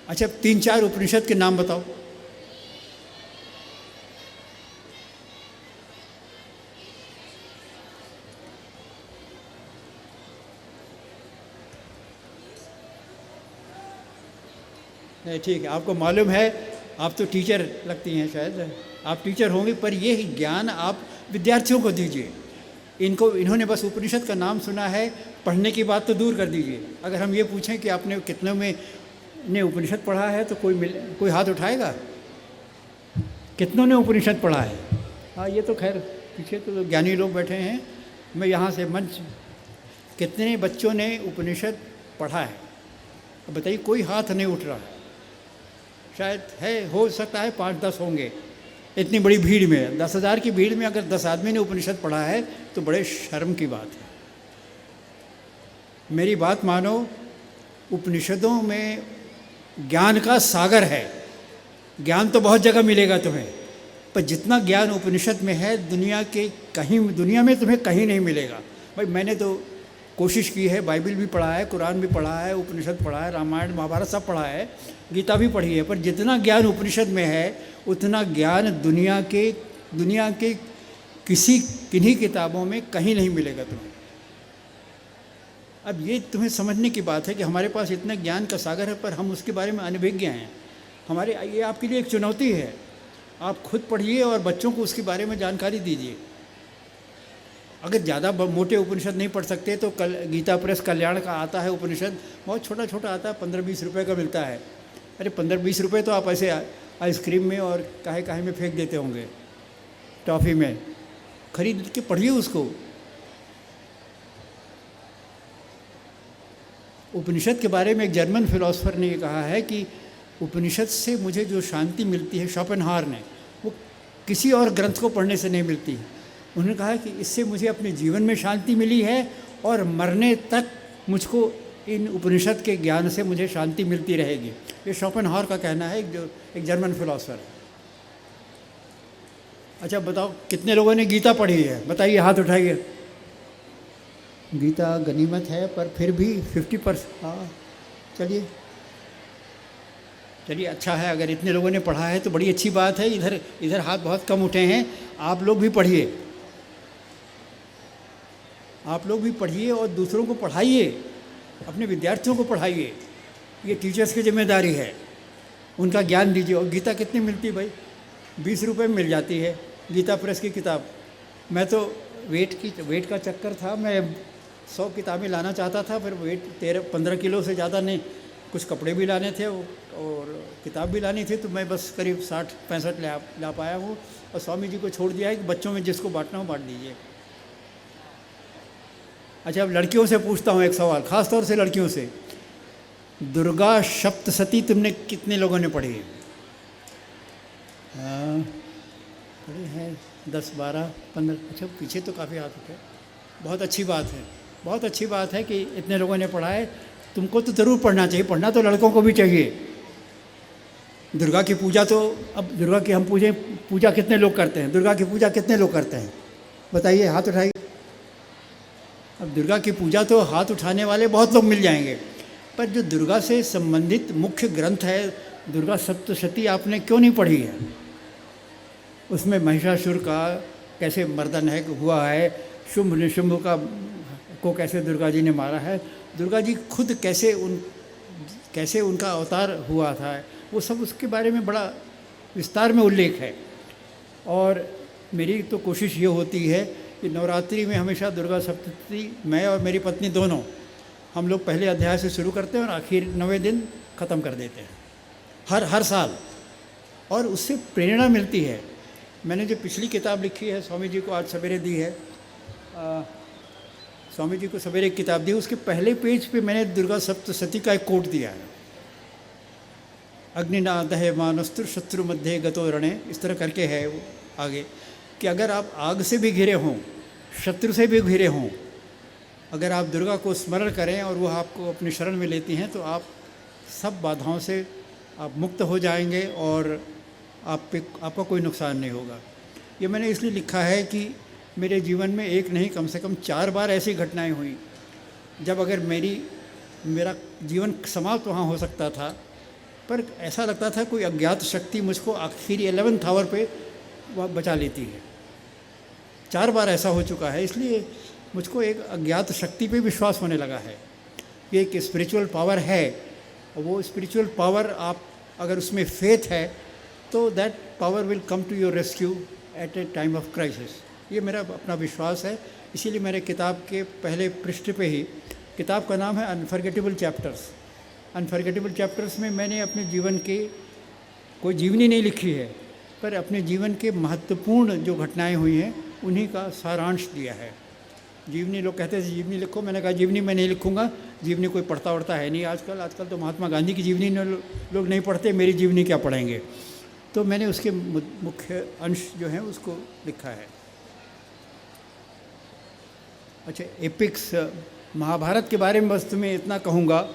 अच्छा, 3-4 उपनिषद के नाम बताओ। नहीं, ठीक है, आपको मालूम है, आप तो टीचर लगती हैं, शायद आप टीचर होंगे, पर ये ज्ञान आप विद्यार्थियों को दीजिए। इन्होंने बस उपनिषद का नाम सुना है, पढ़ने की बात तो दूर कर दीजिए। अगर हम ये पूछें कि आपने कितनों में ने उपनिषद पढ़ा है तो कोई हाथ उठाएगा? कितनों ने उपनिषद पढ़ा है? हाँ, ये तो खैर पीछे तो ज्ञानी लोग बैठे हैं। मैं यहाँ से मंच, कितने बच्चों ने उपनिषद पढ़ा है? बताइए, कोई हाथ नहीं उठ रहा। शायद है, हो सकता है 5-10 होंगे। इतनी बड़ी भीड़ में, 10,000 की भीड़ में अगर 10 आदमी ने उपनिषद पढ़ा है तो बड़े शर्म की बात है। मेरी बात मानो, उपनिषदों में ज्ञान का सागर है। ज्ञान तो बहुत जगह मिलेगा तुम्हें, पर जितना ज्ञान उपनिषद में है दुनिया में तुम्हें कहीं नहीं मिलेगा। भाई, मैंने तो कोशिश की है, बाइबल भी पढ़ा है, कुरान भी पढ़ा है, उपनिषद पढ़ा है, रामायण महाभारत सब पढ़ा है, गीता भी पढ़ी है, पर जितना ज्ञान उपनिषद में है उतना ज्ञान दुनिया के किन्हीं किताबों में कहीं नहीं मिलेगा तुम्हें। अब ये तुम्हें समझने की बात है कि हमारे पास इतना ज्ञान का सागर है, पर हम उसके बारे में अनभिज्ञ हैं। ये आपके लिए एक चुनौती है। आप खुद पढ़िए और बच्चों को उसके बारे में जानकारी दीजिए। अगर ज़्यादा मोटे उपनिषद नहीं पढ़ सकते तो गीता प्रेस कल्याण का आता है उपनिषद, बहुत छोटा छोटा आता है, 15-20 रुपये का मिलता है। अरे 15-20 रुपये तो आप ऐसे आइसक्रीम में और काहे में फेंक देते होंगे, टॉफ़ी में। खरीद के पढ़िए उसको। उपनिषद के बारे में एक जर्मन फिलोसोफर ने ये कहा है कि उपनिषद से मुझे जो शांति मिलती है, शोपेनहावर ने, वो किसी और ग्रंथ को पढ़ने से नहीं मिलती। उन्होंने कहा कि इससे मुझे अपने जीवन में शांति मिली है और मरने तक मुझको इन उपनिषद के ज्ञान से मुझे शांति मिलती रहेगी। ये शोपेनहावर का कहना है, एक जर्मन फिलोसोफर। अच्छा बताओ, कितने लोगों ने गीता पढ़ी है? बताइए, हाथ उठाइए। गीता गनीमत है, पर फिर भी 50%। हाँ, चलिए, अच्छा है, अगर इतने लोगों ने पढ़ा है तो बड़ी अच्छी बात है। इधर हाथ बहुत कम उठे हैं। आप लोग भी पढ़िए, आप लोग भी पढ़िए और दूसरों को पढ़ाइए, अपने विद्यार्थियों को पढ़ाइए। ये टीचर्स की जिम्मेदारी है, उनका ज्ञान दीजिए। और गीता कितनी मिलती भाई? 20 रुपये में मिल जाती है गीता प्रेस की किताब। मैं तो वेट का चक्कर था, मैं 100 किताबें लाना चाहता था, फिर वेट 13-15 किलो से ज़्यादा नहीं, कुछ कपड़े भी लाने थे और किताब भी लानी थी, तो मैं बस करीब 60-65 ला पाया हूँ। और स्वामी जी को छोड़ दिया है कि बच्चों में जिसको बांटना हो बांट दीजिए। अच्छा, अब लड़कियों से पूछता हूँ एक सवाल, ख़ास तौर से लड़कियों से। दुर्गा सप्तशती तुमने कितने लोगों ने पढ़ी? पढ़ी है 10, 12, 15। अच्छा, पीछे तो काफ़ी हाथ उठे। बहुत अच्छी बात है, बहुत अच्छी बात है कि इतने लोगों ने पढ़ा है। तुमको तो ज़रूर पढ़ना चाहिए, पढ़ना तो लड़कों को भी चाहिए। दुर्गा की पूजा तो, अब दुर्गा की हम पूजा कितने लोग करते हैं? दुर्गा की पूजा कितने लोग करते हैं? बताइए, हाथ उठाइए। अब दुर्गा की पूजा तो हाथ उठाने वाले बहुत लोग मिल जाएंगे, पर जो दुर्गा से संबंधित मुख्य ग्रंथ है दुर्गा सप्तशती आपने क्यों नहीं पढ़ी है? उसमें महिषासुर का कैसे मर्दन है हुआ है, शुंभ निशुंभ का को कैसे दुर्गा जी ने मारा है, दुर्गा जी खुद कैसे उनका अवतार हुआ था, वो सब उसके बारे में बड़ा विस्तार में उल्लेख है। और मेरी तो कोशिश ये होती है कि नवरात्रि में हमेशा दुर्गा सप्तशती मैं और मेरी पत्नी दोनों हम लोग पहले अध्याय से शुरू करते हैं और आखिर 9वें दिन ख़त्म कर देते हैं हर साल, और उससे प्रेरणा मिलती है। मैंने जो पिछली किताब लिखी है स्वामी जी को आज सवेरे दी है, स्वामी जी को सवेरे एक किताब दी, उसके पहले पेज पे मैंने दुर्गा सप्तशती का एक कोट दिया है, अग्निना दहे मानस्तुर शत्रु मध्य गतो रणे, इस तरह करके है वो आगे कि अगर आप आग से भी घिरे हों, शत्रु से भी घिरे हों, अगर आप दुर्गा को स्मरण करें और वो आपको अपनी शरण में लेती हैं तो आप सब बाधाओं से आप मुक्त हो जाएंगे और आपका कोई नुकसान नहीं होगा। ये मैंने इसलिए लिखा है कि मेरे जीवन में एक नहीं कम से कम 4 बार ऐसी घटनाएं हुई जब अगर मेरा जीवन समाप्त वहाँ हो सकता था, पर ऐसा लगता था कोई अज्ञात शक्ति मुझको आखिरी 11th आवर पे वह बचा लेती है। 4 बार ऐसा हो चुका है, इसलिए मुझको एक अज्ञात शक्ति पे विश्वास होने लगा है। ये एक स्पिरिचुअल पावर है, और वो स्पिरिचुअल पावर आप अगर उसमें फेथ है तो that power will come to your rescue at a time of crisis. ये मेरा अपना विश्वास है। इसीलिए मेरे किताब के पहले पृष्ठ पे ही, किताब का नाम है अनफॉरगेटेबल चैप्टर्स। अनफॉरगेटेबल चैप्टर्स में मैंने अपने जीवन के कोई जीवनी नहीं लिखी है, पर अपने जीवन के महत्वपूर्ण जो घटनाएं हुई हैं उन्हीं का सारांश दिया है। जीवनी लोग कहते थे जीवनी लिखो, मैंने कहा जीवनी मैं नहीं लिखूंगा, जीवनी कोई पढ़ता वढ़ता है नहीं आजकल तो महात्मा गांधी की जीवनी लोग नहीं पढ़ते, मेरी जीवनी क्या पढ़ेंगे। तो मैंने उसके मुख्य अंश जो हैं उसको लिखा है। अच्छा, एपिक्स महाभारत के बारे में बस तुम्हें इतना कहूँगा,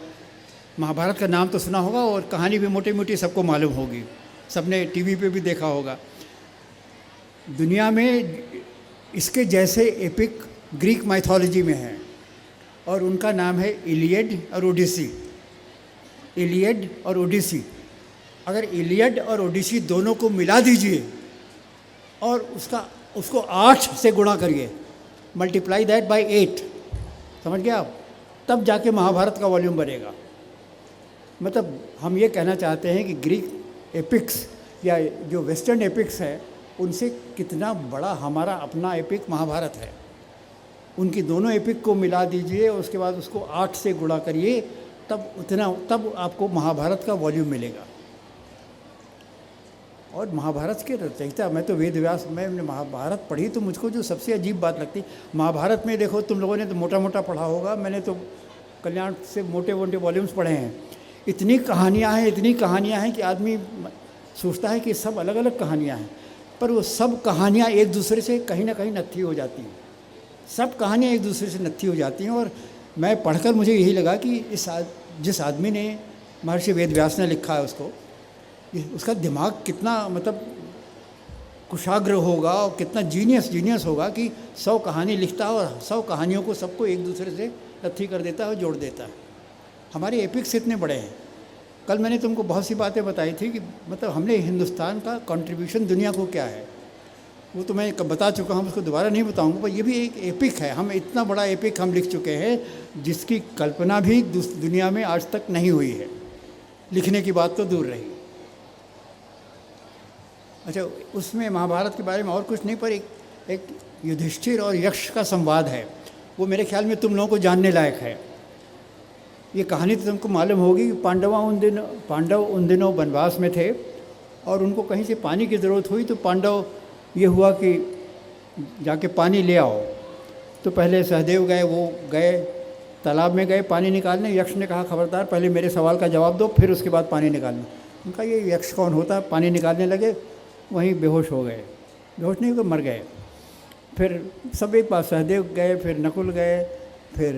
महाभारत का नाम तो सुना होगा और कहानी भी मोटी मोटी सबको मालूम होगी, सबने टीवी पे भी देखा होगा। दुनिया में इसके जैसे एपिक ग्रीक माइथोलॉजी में है और उनका नाम है इलियड और ओडिसी। इलियड और ओडिसी, अगर इलियड और ओडिसी दोनों को मिला दीजिए और उसको 8 से गुणा करिए, मल्टीप्लाई दैट बाय 8, समझ गए आप, तब जाके महाभारत का वॉल्यूम बनेगा। मतलब हम ये कहना चाहते हैं कि ग्रीक एपिक्स या जो वेस्टर्न एपिक्स है उनसे कितना बड़ा हमारा अपना एपिक महाभारत है। उनकी दोनों एपिक को मिला दीजिए, उसके बाद उसको 8 से गुणा करिए, तब आपको महाभारत का वॉल्यूम मिलेगा। और महाभारत के रचयिता, मैं तो वेद व्यास, मैंने महाभारत पढ़ी तो मुझको जो सबसे अजीब बात लगती, महाभारत में देखो तुम लोगों ने तो मोटा मोटा पढ़ा होगा, मैंने तो कल्याण से मोटे मोटे वॉल्यूम्स पढ़े हैं। इतनी कहानियाँ हैं कि आदमी सोचता है कि सब अलग अलग कहानियाँ हैं, पर वो सब कहानियाँ एक दूसरे से कहीं ना कहीं नत्थी हो जाती हैं। सब कहानियाँ एक दूसरे से नत्थी हो जाती हैं। और मैं पढ़कर मुझे यही लगा कि जिस आदमी ने महर्षि वेद व्यास ने लिखा है उसका दिमाग कितना मतलब कुशाग्र होगा और कितना जीनियस होगा कि 100 कहानी लिखता है और 100 कहानियों को सबको एक दूसरे से नत्थी कर देता है और जोड़ देता है। हमारे एपिक्स इतने बड़े हैं। कल मैंने तुमको बहुत सी बातें बताई थी कि मतलब हमने हिंदुस्तान का कंट्रीब्यूशन दुनिया को क्या है, वो तो मैं बता चुका हूँ, उसको दोबारा नहीं बताऊँगा, पर ये भी एक एपिक है। हम इतना बड़ा एपिक हम लिख चुके हैं जिसकी कल्पना भी दुनिया में आज तक नहीं हुई है, लिखने की बात तो दूर रही। अच्छा, उसमें महाभारत के बारे में और कुछ नहीं, पर एक युधिष्ठिर और यक्ष का संवाद है, वो मेरे ख्याल में तुम लोगों को जानने लायक है। ये कहानी तो तुमको मालूम होगी कि पांडव उन दिनों वनवास में थे और उनको कहीं से पानी की ज़रूरत हुई, तो पांडव ये हुआ कि जाके पानी ले आओ। तो पहले सहदेव गए तालाब में गए पानी निकालने। यक्ष ने कहा खबरदार पहले मेरे सवाल का जवाब दो, फिर उसके बाद पानी निकालना। उनका ये यक्ष कौन होता है, पानी निकालने लगे, वहीं बेहोश हो गए, बेहोश नहीं हो मर गए। फिर सब एक बार सहदेव गए, फिर नकुल गए, फिर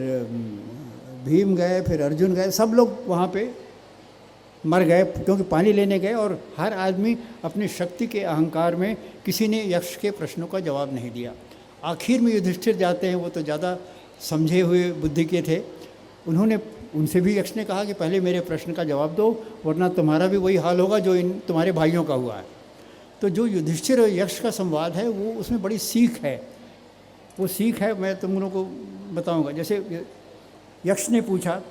भीम गए, फिर अर्जुन गए, सब लोग वहाँ पे मर गए क्योंकि पानी लेने गए और हर आदमी अपनी शक्ति के अहंकार में किसी ने यक्ष के प्रश्नों का जवाब नहीं दिया। आखिर में युधिष्ठिर जाते हैं, वो तो ज़्यादा समझे हुए बुद्धि के थे। उन्होंने उनसे भी यक्ष ने कहा कि पहले मेरे प्रश्न का जवाब दो, वरना तुम्हारा भी वही हाल होगा जो इन तुम्हारे भाइयों का हुआ है। तो जो युधिष्ठिर और यक्ष का संवाद है वो उसमें बड़ी सीख है। वो सीख है, मैं तुम लोगों को बताऊंगा। जैसे यक्ष ने पूछा,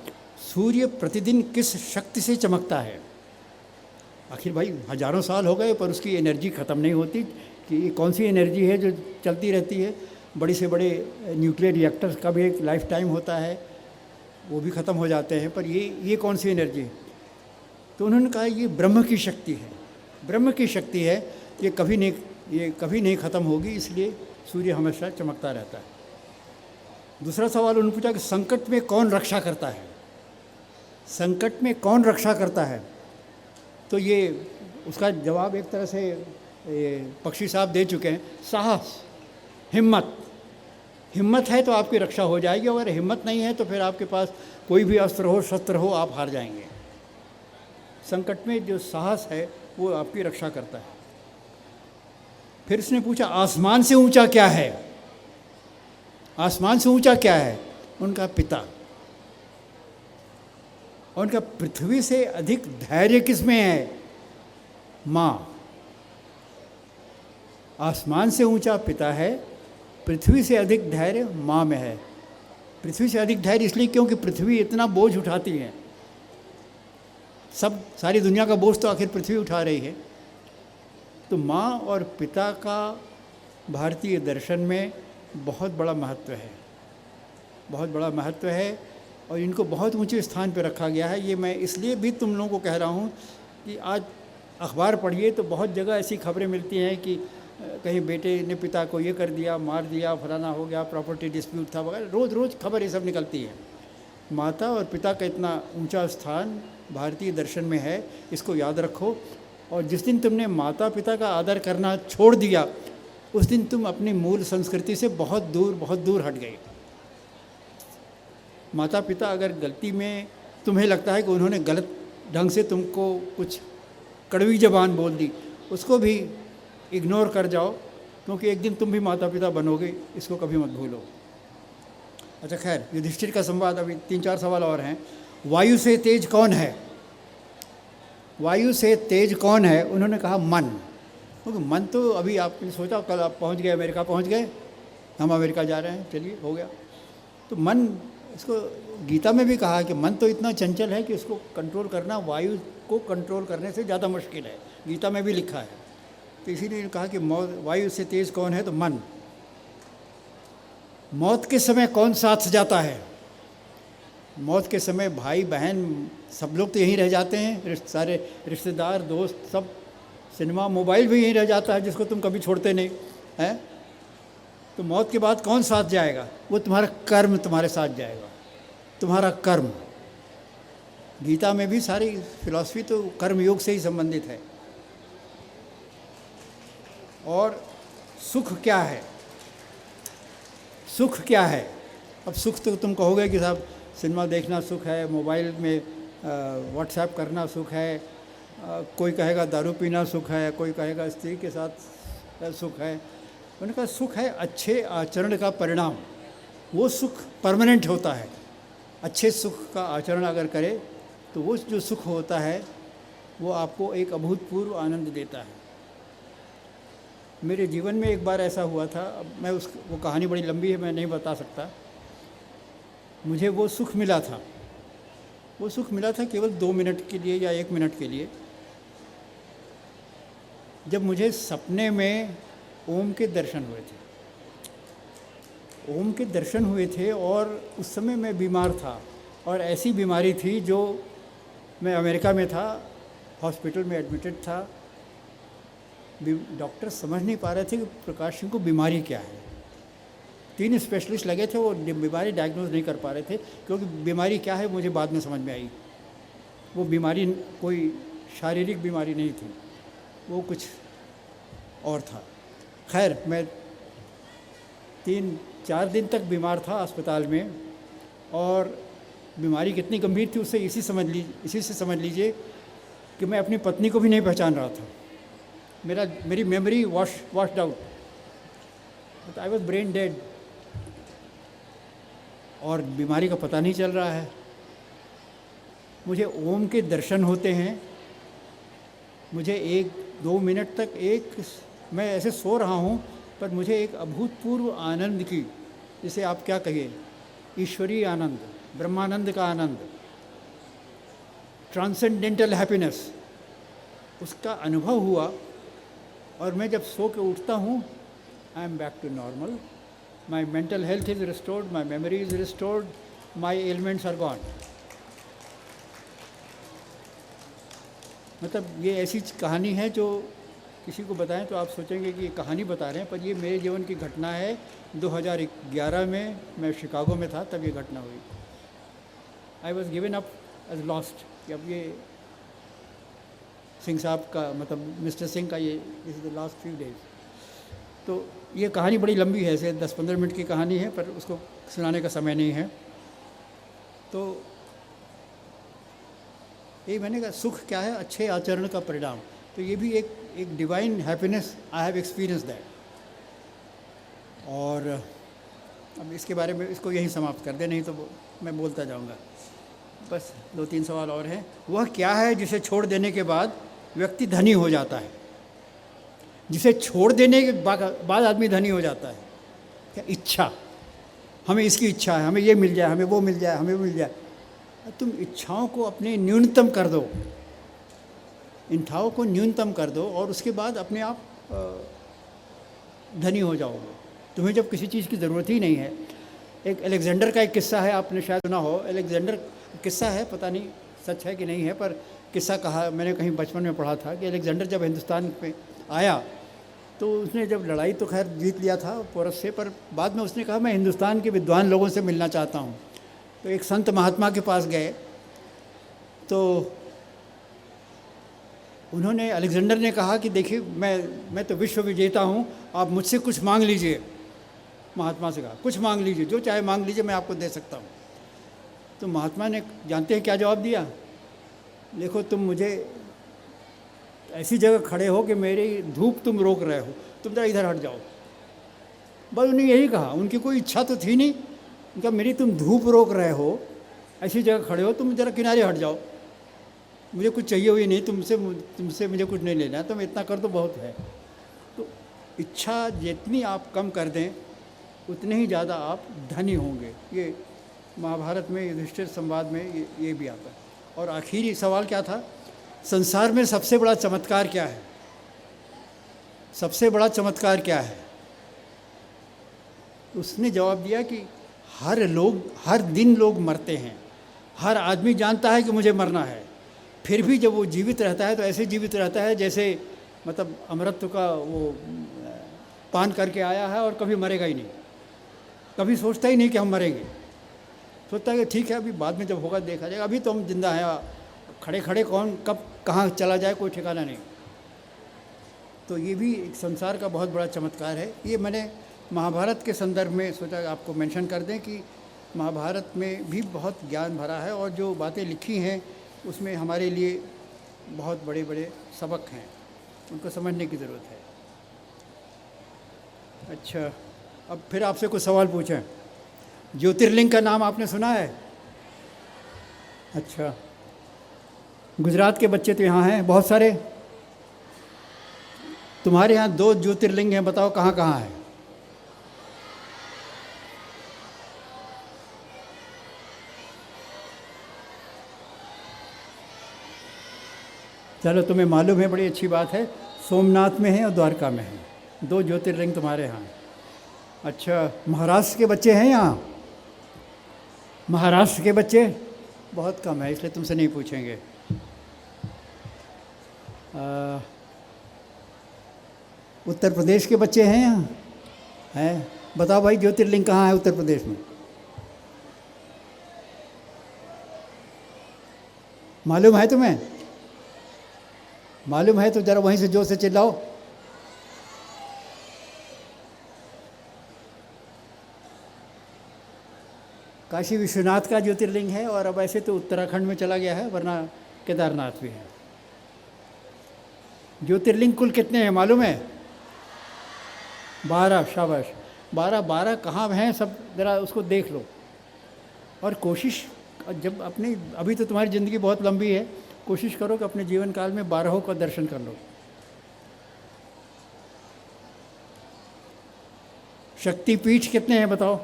सूर्य प्रतिदिन किस शक्ति से चमकता है? आखिर भाई हजारों साल हो गए पर उसकी एनर्जी ख़त्म नहीं होती कि ये कौन सी एनर्जी है जो चलती रहती है। बड़ी से बड़े न्यूक्लियर रिएक्टर्स का भी एक लाइफ टाइम होता है, वो भी ख़त्म हो जाते हैं, पर ये कौन सी एनर्जी है? तो उन्होंने कहा ये ब्रह्म की शक्ति है, ब्रह्म की शक्ति है, ये कभी नहीं ख़त्म होगी, इसलिए सूर्य हमेशा चमकता रहता है। दूसरा सवाल उन्होंने पूछा कि संकट में कौन रक्षा करता है? संकट में कौन रक्षा करता है? तो ये उसका जवाब एक तरह से पक्षी साहब दे चुके हैं, साहस, हिम्मत। हिम्मत है तो आपकी रक्षा हो जाएगी, अगर हिम्मत नहीं है तो फिर आपके पास कोई भी अस्त्र हो, शस्त्र हो, आप हार जाएंगे। संकट में जो साहस है वो आपकी रक्षा करता है। फिर उसने पूछा, आसमान से ऊंचा क्या है? आसमान से ऊंचा क्या है? उनका पिता। उनका पृथ्वी से अधिक धैर्य किसमें है? माँ। आसमान से ऊंचा पिता है, पृथ्वी से अधिक धैर्य माँ में है। पृथ्वी से अधिक धैर्य इसलिए क्योंकि पृथ्वी इतना बोझ उठाती है, सारी दुनिया का बोझ तो आखिर पृथ्वी उठा रही है। तो माँ और पिता का भारतीय दर्शन में बहुत बड़ा महत्व है, बहुत बड़ा महत्व है, और इनको बहुत ऊंचे स्थान पर रखा गया है। ये मैं इसलिए भी तुम लोगों को कह रहा हूँ कि आज अखबार पढ़िए तो बहुत जगह ऐसी खबरें मिलती हैं कि कहीं बेटे ने पिता को ये कर दिया, मार दिया, फलाना हो गया, प्रॉपर्टी डिस्प्यूट था वगैरह, रोज़ रोज़ खबर ये सब निकलती है। माता और पिता का इतना ऊंचा स्थान भारतीय दर्शन में है, इसको याद रखो। और जिस दिन तुमने माता पिता का आदर करना छोड़ दिया, उस दिन तुम अपनी मूल संस्कृति से बहुत दूर हट गए। माता पिता अगर गलती में तुम्हें लगता है कि उन्होंने गलत ढंग से तुमको कुछ कड़वी ज़बान बोल दी, उसको भी इग्नोर कर जाओ, क्योंकि एक दिन तुम भी माता पिता बनोगे, इसको कभी मत भूलो। अच्छा खैर, युधिष्ठिर का संवाद, अभी 3-4 सवाल और हैं। वायु से तेज कौन है? वायु से तेज कौन है? उन्होंने कहा मन। क्योंकि मन तो अभी आपने सोचा कल आप पहुंच गए, अमेरिका पहुंच गए, हम अमेरिका जा रहे हैं, चलिए हो गया। तो मन, इसको गीता में भी कहा कि मन तो इतना चंचल है कि उसको कंट्रोल करना वायु को कंट्रोल करने से ज़्यादा मुश्किल है, गीता में भी लिखा है। तो इसीलिए कहा कि वायु से तेज कौन है? तो मन। मौत के समय कौन साथ जाता है? मौत के समय भाई बहन सब लोग तो यहीं रह जाते हैं, सारे रिश्तेदार दोस्त सब, सिनेमा मोबाइल भी यहीं रह जाता है जिसको तुम कभी छोड़ते नहीं हैं। तो मौत के बाद कौन साथ जाएगा? वो तुम्हारा कर्म तुम्हारे साथ जाएगा, तुम्हारा कर्म। गीता में भी सारी फिलॉसफी तो कर्मयोग से ही संबंधित है। और सुख क्या है? सुख क्या है? अब सुख तो तुम कहोगे कि साहब सिनेमा देखना सुख है, मोबाइल में व्हाट्सएप करना सुख है, कोई कहेगा दारू पीना सुख है, कोई कहेगा स्त्री के साथ सुख है। उन्होंने कहा सुख है अच्छे आचरण का परिणाम, वो सुख परमानेंट होता है। अच्छे सुख का आचरण अगर करे तो वो जो सुख होता है वो आपको एक अभूतपूर्व आनंद देता है। मेरे जीवन में एक बार ऐसा हुआ था, अब मैं वो कहानी बड़ी लंबी है, मैं नहीं बता सकता। मुझे वो सुख मिला था, वो सुख मिला था केवल 2 मिनट के लिए या 1 मिनट के लिए, जब मुझे सपने में ओम के दर्शन हुए थे। ओम के दर्शन हुए थे और उस समय मैं बीमार था, और ऐसी बीमारी थी जो मैं अमेरिका में था, हॉस्पिटल में एडमिटेड था। डॉक्टर समझ नहीं पा रहे थे कि प्रकाश सिंह को बीमारी क्या है। 3 स्पेशलिस्ट लगे थे, वो बीमारी डायग्नोज नहीं कर पा रहे थे, क्योंकि बीमारी क्या है मुझे बाद में समझ में आई। वो बीमारी कोई शारीरिक बीमारी नहीं थी, वो कुछ और था। खैर, मैं 3-4 दिन तक बीमार था अस्पताल में, और बीमारी कितनी गंभीर थी उससे इसी से समझ लीजिए कि मैं अपनी पत्नी को भी नहीं पहचान रहा था। मेरी memory washed out, I was brain dead. और बीमारी का पता नहीं चल रहा है। मुझे ओम के दर्शन होते हैं, मुझे 1-2 मिनट तक मैं ऐसे सो रहा हूँ पर मुझे एक अभूतपूर्व आनंद की, जिसे आप क्या कहिए, ईश्वरीय आनंद, ब्रह्मानंद का आनंद, ट्रांसेंडेंटल हैप्पीनेस, उसका अनुभव हुआ। और मैं जब सो के उठता हूँ, I am back to normal, my mental health is restored, my memory is restored, my ailments are gone. मतलब ये ऐसी कहानी है जो किसी को बताएं तो आप सोचेंगे कि ये कहानी बता रहे हैं, पर ये मेरे जीवन की घटना है। 2011 में मैं शिकागो में था, तब ये घटना हुई। I was given up as lost कि अब ये सिंह साहब का, मतलब मिस्टर सिंह का, ये this is the last few days. तो ये कहानी बड़ी लंबी है, ऐसे 10-15 मिनट की कहानी है, पर उसको सुनाने का समय नहीं है। तो ये मैंने कहा सुख क्या है, अच्छे आचरण का परिणाम। तो ये भी एक divine happiness, I have experience that. और अब इसके बारे में इसको यहीं समाप्त कर दे, नहीं तो मैं बोलता जाऊंगा। बस 2-3 सवाल और हैं। वह क्या है जिसे छोड़ देने के बाद व्यक्ति धनी हो जाता है? जिसे छोड़ देने के बाद आदमी धनी हो जाता है? क्या? इच्छा। हमें इसकी इच्छा है, हमें ये मिल जाए, हमें वो मिल जाए, हमें वो मिल जाए। तुम इच्छाओं को अपने न्यूनतम कर दो, इच्छाओं को न्यूनतम कर दो, और उसके बाद अपने आप धनी हो जाओगे। तुम्हें जब किसी चीज़ की ज़रूरत ही नहीं है। एक अलेक्जेंडर का एक किस्सा है, आपने शायद सुना हो। अलेक्जेंडर किस्सा है, पता नहीं सच है कि नहीं है, पर किस्सा कहा मैंने कहीं बचपन में पढ़ा था कि अलेक्जेंडर जब हिंदुस्तान पे आया तो उसने जब लड़ाई तो खैर जीत लिया था पोरस से, पर बाद में उसने कहा मैं हिंदुस्तान के विद्वान लोगों से मिलना चाहता हूँ। तो एक संत महात्मा के पास गए, तो उन्होंने, अलेक्जेंडर ने कहा कि देखिए मैं तो विश्व विजेता हूँ, आप मुझसे कुछ मांग लीजिए। महात्मा से कहा कुछ मांग लीजिए, जो चाहे मांग लीजिए, मैं आपको दे सकता हूँ। तो महात्मा ने, जानते हैं क्या जवाब दिया? देखो तुम मुझे ऐसी जगह खड़े हो कि मेरी धूप तुम रोक रहे हो, तुम जरा इधर हट जाओ। बस उन्हें यही कहा, उनकी कोई इच्छा तो थी नहीं। उनका मेरी तुम धूप रोक रहे हो, ऐसी जगह खड़े हो, तुम जरा किनारे हट जाओ, मुझे कुछ चाहिए हुई नहीं, तुमसे मुझे कुछ नहीं लेना है, तुम इतना कर दो बहुत है। तो इच्छा जितनी आप कम कर दें उतने ही ज़्यादा आप धनी होंगे। ये महाभारत में युधिष्ठिर संवाद में ये भी आता है। और आखिरी सवाल क्या था? संसार में सबसे बड़ा चमत्कार क्या है? सबसे बड़ा चमत्कार क्या है? उसने जवाब दिया कि हर दिन लोग मरते हैं, हर आदमी जानता है कि मुझे मरना है, फिर भी जब वो जीवित रहता है तो ऐसे जीवित रहता है जैसे मतलब अमृत का वो पान करके आया है और कभी मरेगा ही नहीं। कभी सोचता ही नहीं कि हम मरेंगे, सोचता है कि ठीक है अभी बाद में जब होगा देखा जाएगा, अभी तो हम जिंदा हैं, खड़े खड़े कौन कब कहाँ चला जाए कोई ठिकाना नहीं। तो ये भी एक संसार का बहुत बड़ा चमत्कार है। ये मैंने महाभारत के संदर्भ में सोचा आपको मेंशन कर दें कि महाभारत में भी बहुत ज्ञान भरा है, और जो बातें लिखी हैं उसमें हमारे लिए बहुत बड़े बड़े सबक हैं, उनको समझने की ज़रूरत है। अच्छा, अब फिर आपसे कुछ सवाल पूछें। ज्योतिर्लिंग का नाम आपने सुना है? अच्छा, गुजरात के बच्चे तो यहाँ हैं बहुत सारे। तुम्हारे यहाँ 2 ज्योतिर्लिंग हैं, बताओ कहाँ कहाँ है? चलो तुम्हें मालूम है, बड़ी अच्छी बात है। सोमनाथ में है और द्वारका में है, 2 ज्योतिर्लिंग तुम्हारे यहाँ। अच्छा, महाराष्ट्र के बच्चे हैं यहाँ? महाराष्ट्र के बच्चे बहुत कम है, इसलिए तुमसे नहीं पूछेंगे। उत्तर प्रदेश के बच्चे हैं यहाँ? हैं? बताओ भाई ज्योतिर्लिंग कहाँ है उत्तर प्रदेश में? मालूम है तुम्हें? मालूम है तो ज़रा वहीं से जोर से चिल्लाओ। काशी विश्वनाथ का ज्योतिर्लिंग है, और अब ऐसे तो उत्तराखंड में चला गया है, वरना केदारनाथ भी है। ज्योतिर्लिंग कुल कितने हैं मालूम है? 12। शाबाश, 12 कहाँ हैं सब, ज़रा उसको देख लो। और कोशिश, जब अपनी, अभी तो तुम्हारी ज़िंदगी बहुत लंबी है, कोशिश करो कि अपने जीवन काल में 12 का दर्शन कर लो। शक्तिपीठ कितने हैं बताओ?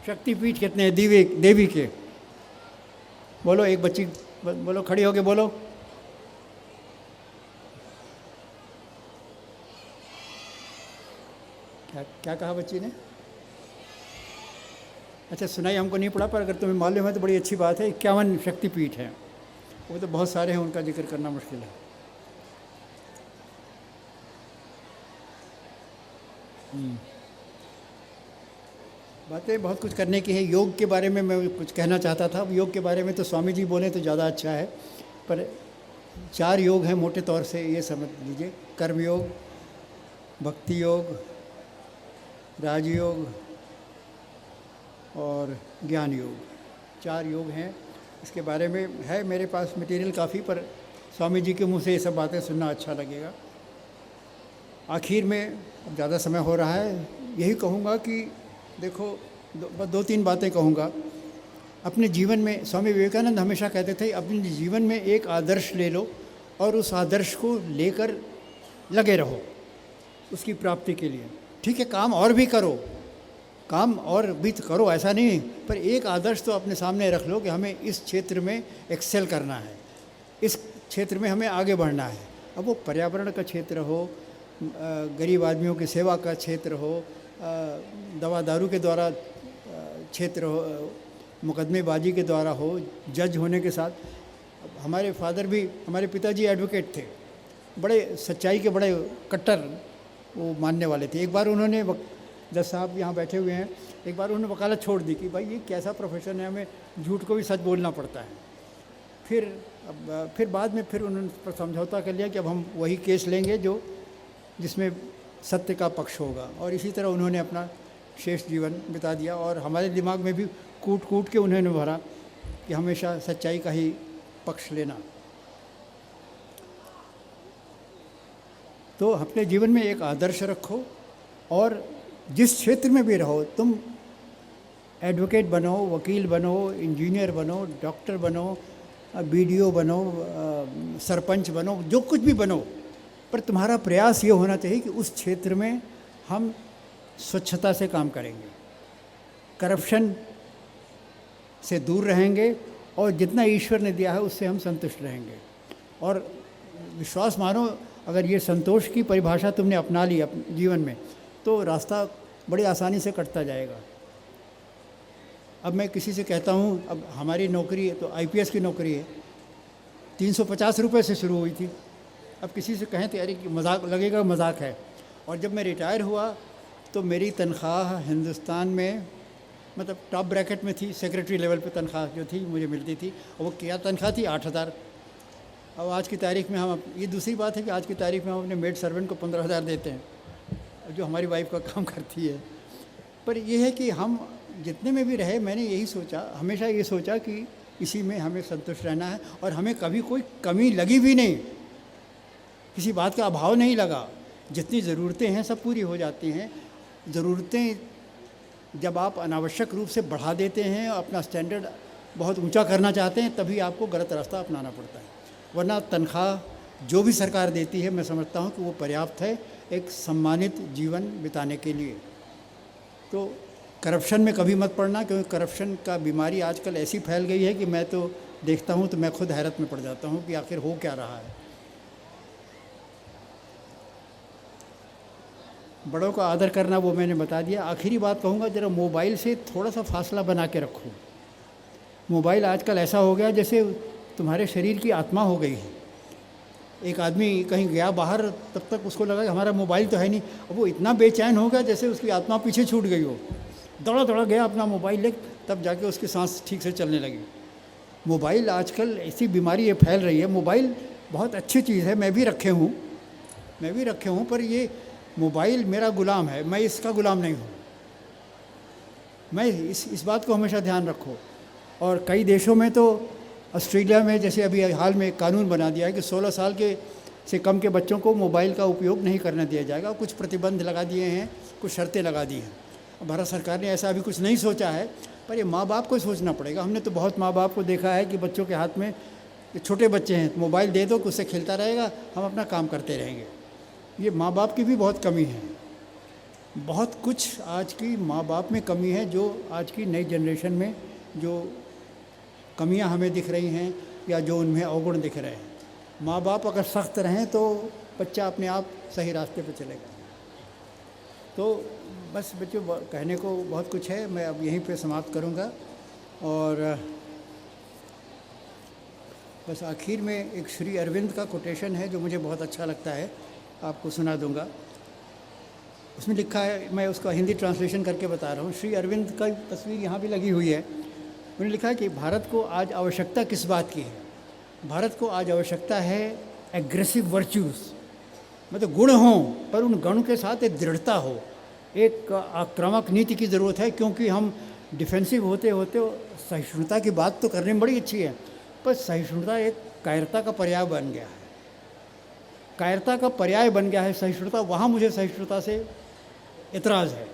शक्तिपीठ कितने हैं देवी देवी के? बोलो, एक बच्ची बोलो, खड़ी होके बोलो। क्या क्या कहा बच्ची ने? अच्छा, सुनाई हमको नहीं पड़ा, पर अगर तुम्हें मालूम है तो बड़ी अच्छी बात है। 51 शक्तिपीठ हैं, वो तो बहुत सारे हैं, उनका जिक्र करना मुश्किल है। बातें बहुत कुछ करने की है। योग के बारे में मैं कुछ कहना चाहता था। अब योग के बारे में तो स्वामी जी बोले तो ज़्यादा अच्छा है, पर 4 योग हैं मोटे तौर से, ये समझ लीजिए। कर्म योग, भक्ति योग, राजयोग और ज्ञान योग, 4 योग हैं। इसके बारे में है मेरे पास मटेरियल काफ़ी, पर स्वामी जी के मुंह से ये सब बातें सुनना अच्छा लगेगा। आखिर में अब ज़्यादा समय हो रहा है, यही कहूँगा कि देखो, बस 2-3 बातें कहूँगा। अपने जीवन में स्वामी विवेकानंद हमेशा कहते थे, अपने जीवन में एक आदर्श ले लो और उस आदर्श को लेकर लगे रहो उसकी प्राप्ति के लिए। ठीक है, काम और भी करो, काम और भी करो, ऐसा नहीं, पर एक आदर्श तो अपने सामने रख लो कि हमें इस क्षेत्र में एक्सेल करना है, इस क्षेत्र में हमें आगे बढ़ना है। अब वो पर्यावरण का क्षेत्र हो, गरीब आदमियों की सेवा का क्षेत्र हो, दवा दारू के द्वारा क्षेत्र हो, मुकदमेबाजी के द्वारा हो, जज होने के साथ। हमारे फादर भी, हमारे पिताजी एडवोकेट थे, बड़े सच्चाई के बड़े कट्टर वो मानने वाले थे। एक बार उन्होंने, जज साहब यहाँ बैठे हुए हैं, एक बार उन्होंने वकालत छोड़ दी कि भाई ये कैसा प्रोफेशन है, हमें झूठ को भी सच बोलना पड़ता है। फिर बाद में फिर उन्होंने समझौता कर लिया कि अब हम वही केस लेंगे जो जिसमें सत्य का पक्ष होगा, और इसी तरह उन्होंने अपना शेष जीवन बिता दिया। और हमारे दिमाग में भी कूट कूट के उन्होंने भरा कि हमेशा सच्चाई का ही पक्ष लेना। तो अपने जीवन में एक आदर्श रखो, और जिस क्षेत्र में भी रहो, तुम एडवोकेट बनो, वकील बनो, इंजीनियर बनो, डॉक्टर बनो, बीडीओ बनो, सरपंच बनो, जो कुछ भी बनो, पर तुम्हारा प्रयास ये होना चाहिए कि उस क्षेत्र में हम स्वच्छता से काम करेंगे, करप्शन से दूर रहेंगे, और जितना ईश्वर ने दिया है उससे हम संतुष्ट रहेंगे। और विश्वास मानो, अगर ये संतोष की परिभाषा तुमने अपना ली अपने जीवन में, तो रास्ता बड़ी आसानी से कटता जाएगा। अब मैं किसी से कहता हूँ, अब हमारी नौकरी है तो आईपीएस की नौकरी है, 350 रुपये से शुरू हुई थी। अब किसी से कहें तो यार मजाक लगेगा, मजाक है। और जब मैं रिटायर हुआ तो मेरी तनख्वाह हिंदुस्तान में मतलब टॉप ब्रैकेट में थी, सेक्रेटरी लेवल पे तनख्वाह जो थी मुझे मिलती थी, और वो क्या तनख्वाह थी, 8,000। अब आज की तारीख में हम, ये दूसरी बात है कि आज की तारीख में हम अपने मेड सर्वेंट को 15,000 देते हैं, जो हमारी वाइफ का काम करती है। पर यह है कि हम जितने में भी रहे, मैंने यही सोचा, हमेशा ये सोचा कि इसी में हमें संतुष्ट रहना है, और हमें कभी कोई कमी लगी भी नहीं, किसी बात का अभाव नहीं लगा। जितनी ज़रूरतें हैं सब पूरी हो जाती हैं। ज़रूरतें जब आप अनावश्यक रूप से बढ़ा देते हैं, अपना स्टैंडर्ड बहुत ऊंचा करना चाहते हैं, तभी आपको गलत रास्ता अपनाना पड़ता है। वरना तनख्वाह जो भी सरकार देती है, मैं समझता हूँ कि वो पर्याप्त है एक सम्मानित जीवन बिताने के लिए। तो करप्शन में कभी मत पड़ना, क्योंकि करप्शन का बीमारी आजकल ऐसी फैल गई है कि मैं तो देखता हूँ तो मैं खुद हैरत में पड़ जाता हूँ कि आखिर हो क्या रहा है। बड़ों का आदर करना वो मैंने बता दिया। आखिरी बात कहूँगा, ज़रा मोबाइल से थोड़ा सा फासला बना के रखो। मोबाइल आजकल ऐसा हो गया जैसे तुम्हारे शरीर की आत्मा हो गई है। एक आदमी कहीं गया बाहर, तब तक उसको लगा कि हमारा मोबाइल तो है नहीं, अब वो इतना बेचैन हो गया जैसे उसकी आत्मा पीछे छूट गई हो। दौड़ा दौड़ा गया अपना मोबाइल ले, तब जाके उसकी सांस ठीक से चलने लगी। मोबाइल आजकल ऐसी बीमारी ये फैल रही है। मोबाइल बहुत अच्छी चीज़ है, मैं भी रखे हूँ, पर ये मोबाइल मेरा गुलाम है, मैं इसका गुलाम नहीं हूँ। मैं इस बात को हमेशा ध्यान रखो। और कई देशों में तो, ऑस्ट्रेलिया में जैसे अभी हाल में एक कानून बना दिया है कि 16 साल के से कम के बच्चों को मोबाइल का उपयोग नहीं करने दिया जाएगा। कुछ प्रतिबंध लगा दिए हैं, कुछ शर्तें लगा दी हैं। भारत सरकार ने ऐसा अभी कुछ नहीं सोचा है, पर ये माँ बाप को सोचना पड़ेगा। हमने तो बहुत माँ बाप को देखा है कि बच्चों के हाथ में, छोटे बच्चे हैं, मोबाइल दे दो, उससे खेलता रहेगा, हम अपना काम करते रहेंगे। ये माँ बाप की भी बहुत कमी है। बहुत कुछ आज की माँ बाप में कमी है, जो आज की नई जनरेशन में जो कमियां हमें दिख रही हैं या जो उनमें अवगुण दिख रहे हैं। माँ बाप अगर सख्त रहें तो बच्चा अपने आप सही रास्ते पर चलेगा। तो बस बच्चों, कहने को बहुत कुछ है, मैं अब यहीं पे समाप्त करूँगा। और बस आखिर में एक श्री अरविंद का कोटेशन है जो मुझे बहुत अच्छा लगता है, आपको सुना दूंगा। उसमें लिखा है, मैं उसका हिंदी ट्रांसलेशन करके बता रहा हूँ। श्री अरविंद का तस्वीर यहाँ भी लगी हुई है। उन्होंने लिखा है कि भारत को आज आवश्यकता किस बात की है। भारत को आज आवश्यकता है एग्रेसिव वर्च्यूज़, मतलब गुण हों, पर उन गुण के साथ एक दृढ़ता हो, एक आक्रामक नीति की ज़रूरत है। क्योंकि हम डिफेंसिव होते होते सहिष्णुता की बात तो करने में बड़ी अच्छी है, पर सहिष्णुता एक कायरता का पर्याय बन गया है। कायरता का पर्याय बन गया है सहिष्णुता। वहाँ मुझे सहिष्णुता से इतराज़ है।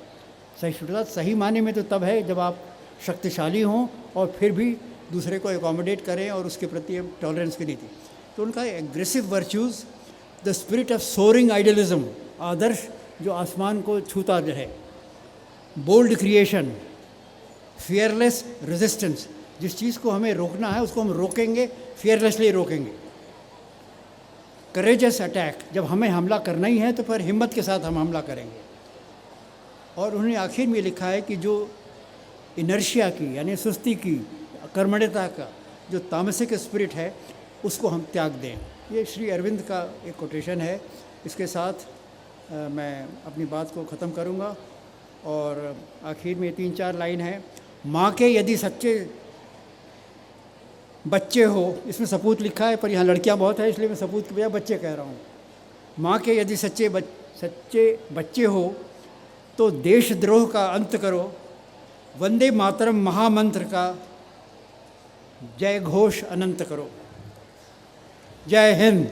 सहिष्णुता सही माने में तो तब है जब आप शक्तिशाली हों और फिर भी दूसरे को एकोमोडेट करें और उसके प्रति टॉलरेंस की नीति। तो उनका aggressive virtues, the spirit of soaring idealism, आदर्श जो आसमान को छूता रहे, बोल्ड क्रिएशन, फियरलेस रेजिस्टेंस, जिस चीज़ को हमें रोकना है उसको हम रोकेंगे, फियरलेसली रोकेंगे। करेजस अटैक, जब हमें हमला करना ही है तो फिर हिम्मत के साथ हम हमला करेंगे। और उन्होंने आखिर में लिखा है कि जो इनर्शिया की, यानी सुस्ती की, कर्मण्यता का जो तामसिक स्पिरिट है, उसको हम त्याग दें। ये श्री अरविंद का एक कोटेशन है। इसके साथ मैं अपनी बात को ख़त्म करूँगा। और आखिर में 3-4 लाइन है। माँ के यदि सच्चे बच्चे हो, इसमें सपूत लिखा है पर यहाँ लड़कियाँ बहुत है इसलिए मैं सपूत के बजाय बच्चे कह रहा हूँ। माँ के यदि सच्चे बच्चे हो तो देशद्रोह का अंत करो, वंदे मातरम महामंत्र का जय घोष अनंत करो। जय हिंद।